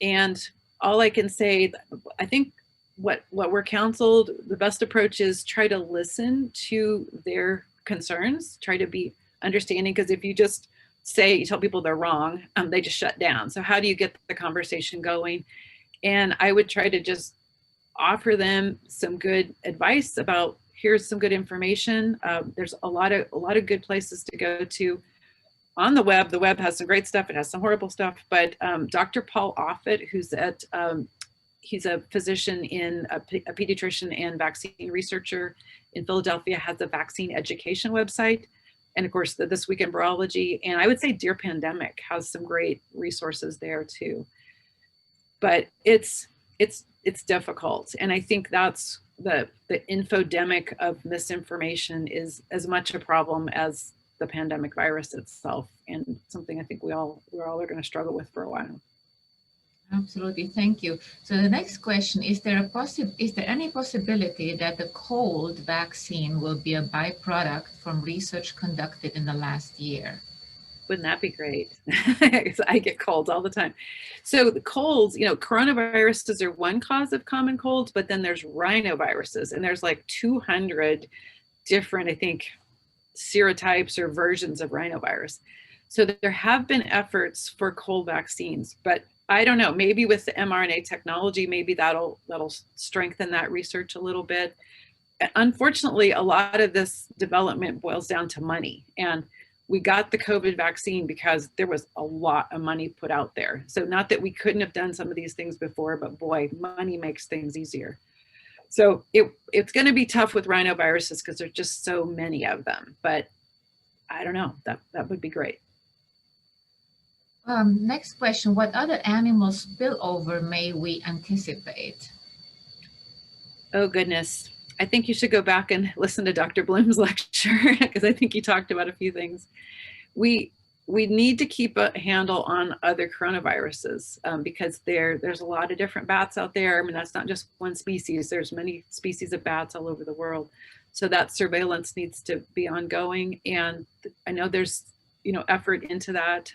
And all I can say, I think what we're counseled, the best approach is try to listen to their concerns, try to be understanding, because if you just you tell people they're wrong, they just shut down. So how do you get the conversation going? And I would try to just offer them some good advice about, here's some good information. There's a lot of good places to go to on the web. The web has some great stuff. It has some horrible stuff. But Dr. Paul Offit, who's he's a physician a pediatrician and vaccine researcher in Philadelphia, has a vaccine education website. And of course, This Week in Virology. And I would say Dear Pandemic has some great resources there too. But it's difficult. And I think that's the infodemic of misinformation is as much a problem as the pandemic virus itself, and something I think we're all are going to struggle with for a while. Absolutely, thank you. So the next question, is there any possibility that the cold vaccine will be a byproduct from research conducted in the last year? Wouldn't that be great? I get colds all the time. So the colds, you know, coronaviruses are one cause of common colds, but then there's rhinoviruses, and there's like 200 different, I think, serotypes or versions of rhinovirus. So there have been efforts for cold vaccines, but I don't know, maybe with the mRNA technology, maybe that'll strengthen that research a little bit. Unfortunately, a lot of this development boils down to money. And we got the COVID vaccine because there was a lot of money put out there. So not that we couldn't have done some of these things before, but boy, money makes things easier. So it's going to be tough with rhinoviruses because there's just so many of them. But I don't know, that would be great. Next question, what other animal spillover may we anticipate? Oh, goodness. I think you should go back and listen to Dr. Bloom's lecture because I think he talked about a few things. We need to keep a handle on other coronaviruses because there's a lot of different bats out there. I mean, that's not just one species. There's many species of bats all over the world. So that surveillance needs to be ongoing. And I know there's, effort into that.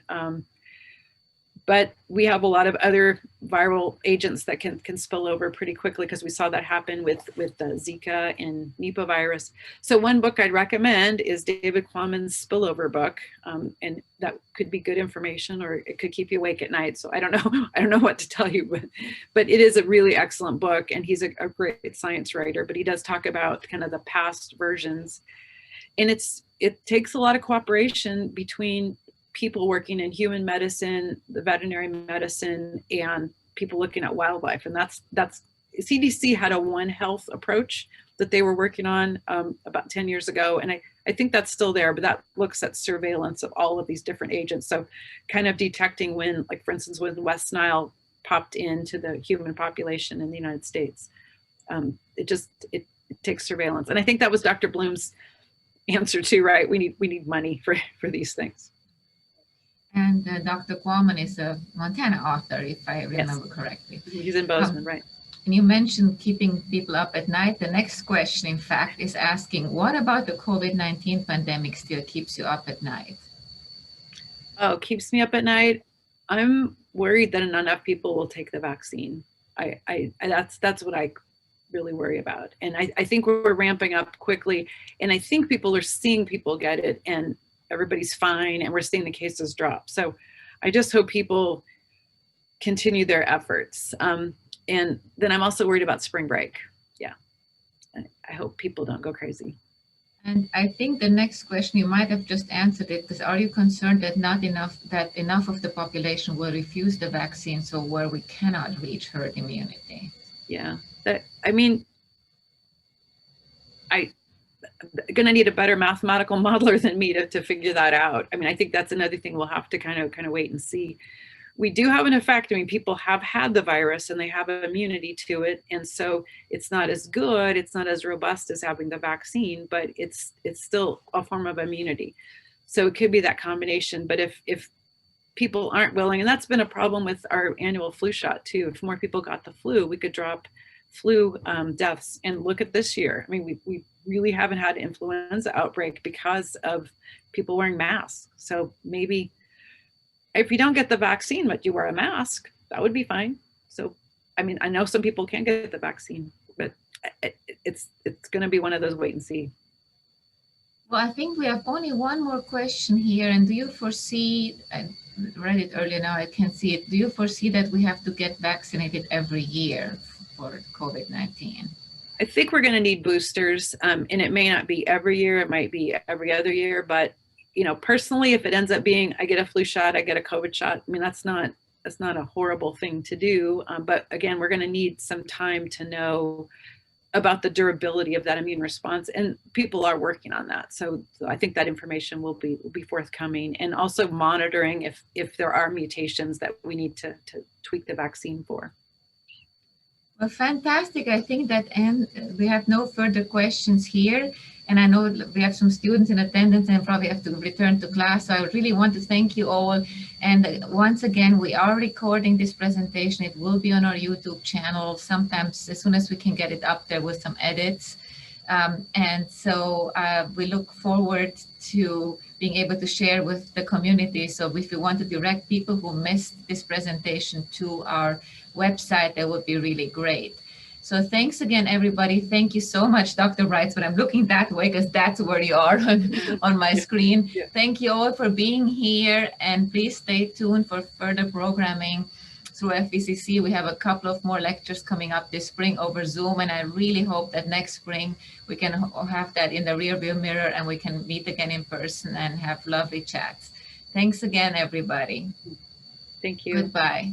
But we have a lot of other viral agents that can spill over pretty quickly because we saw that happen with the Zika and Nipah virus. So one book I'd recommend is David Quammen's Spillover book, and that could be good information, or it could keep you awake at night. So I don't know what to tell you, but it is a really excellent book, and he's a great science writer. But he does talk about kind of the past versions, and it takes a lot of cooperation between people working in human medicine, the veterinary medicine, and people looking at wildlife. And that's CDC had a One Health approach that they were working on about 10 years ago. And I think that's still there, but that looks at surveillance of all of these different agents. So kind of detecting when, like for instance, when West Nile popped into the human population in the United States. It takes surveillance. And I think that was Dr. Bloom's answer too, right? We need money for these things. And Dr. Quammen is a Montana author, if I remember correctly. He's in Bozeman, right. And you mentioned keeping people up at night. The next question, in fact, is asking, what about the COVID-19 pandemic still keeps you up at night? Oh, keeps me up at night. I'm worried that not enough people will take the vaccine. That's what I really worry about. And I think we're ramping up quickly. And I think people are seeing people get it and everybody's fine, and we're seeing the cases drop. So I just hope people continue their efforts. And then I'm also worried about spring break. Yeah, I hope people don't go crazy. And I think the next question, you might have just answered it, because are you concerned that enough of the population will refuse the vaccine, so where we cannot reach herd immunity? Yeah, going to need a better mathematical modeler than me to figure that out. I mean, I think that's another thing we'll have to kind of wait and see. We do have an effect. I mean, people have had the virus and they have immunity to it. And so it's not as good, it's not as robust as having the vaccine, but it's still a form of immunity. So it could be that combination. But if people aren't willing, and that's been a problem with our annual flu shot too. If more people got the flu, we could drop flu deaths. And look at this year. I mean, we really haven't had an influenza outbreak because of people wearing masks. So maybe if you don't get the vaccine, but you wear a mask, that would be fine. So, I mean, I know some people can't get the vaccine, but it's going to be one of those wait and see. Well, I think we have only one more question here. And do you foresee, I read it earlier, now I can't see it. Do you foresee that we have to get vaccinated every year for COVID-19? I think we're going to need boosters, and it may not be every year, it might be every other year, but personally, if it ends up being I get a flu shot, I get a COVID shot, I mean, that's not a horrible thing to do. But again, we're going to need some time to know about the durability of that immune response, and people are working on that. So I think that information will be forthcoming, and also monitoring if there are mutations that we need to tweak the vaccine for. Well, fantastic. I think that we have no further questions here. And I know we have some students in attendance and probably have to return to class. So I really want to thank you all. And once again, we are recording this presentation. It will be on our YouTube channel sometimes as soon as we can get it up there with some edits. And so we look forward to being able to share with the community. So if you want to direct people who missed this presentation to our website, that would be really great. So thanks again, everybody. Thank you so much, Dr. Wrightsman. I'm looking that way because that's where you are on my screen. Yeah. Thank you all for being here, and please stay tuned for further programming through FVCC. We have a couple of more lectures coming up this spring over Zoom, and I really hope that next spring we can have that in the rearview mirror and we can meet again in person and have lovely chats. Thanks again, everybody. Thank you. Goodbye.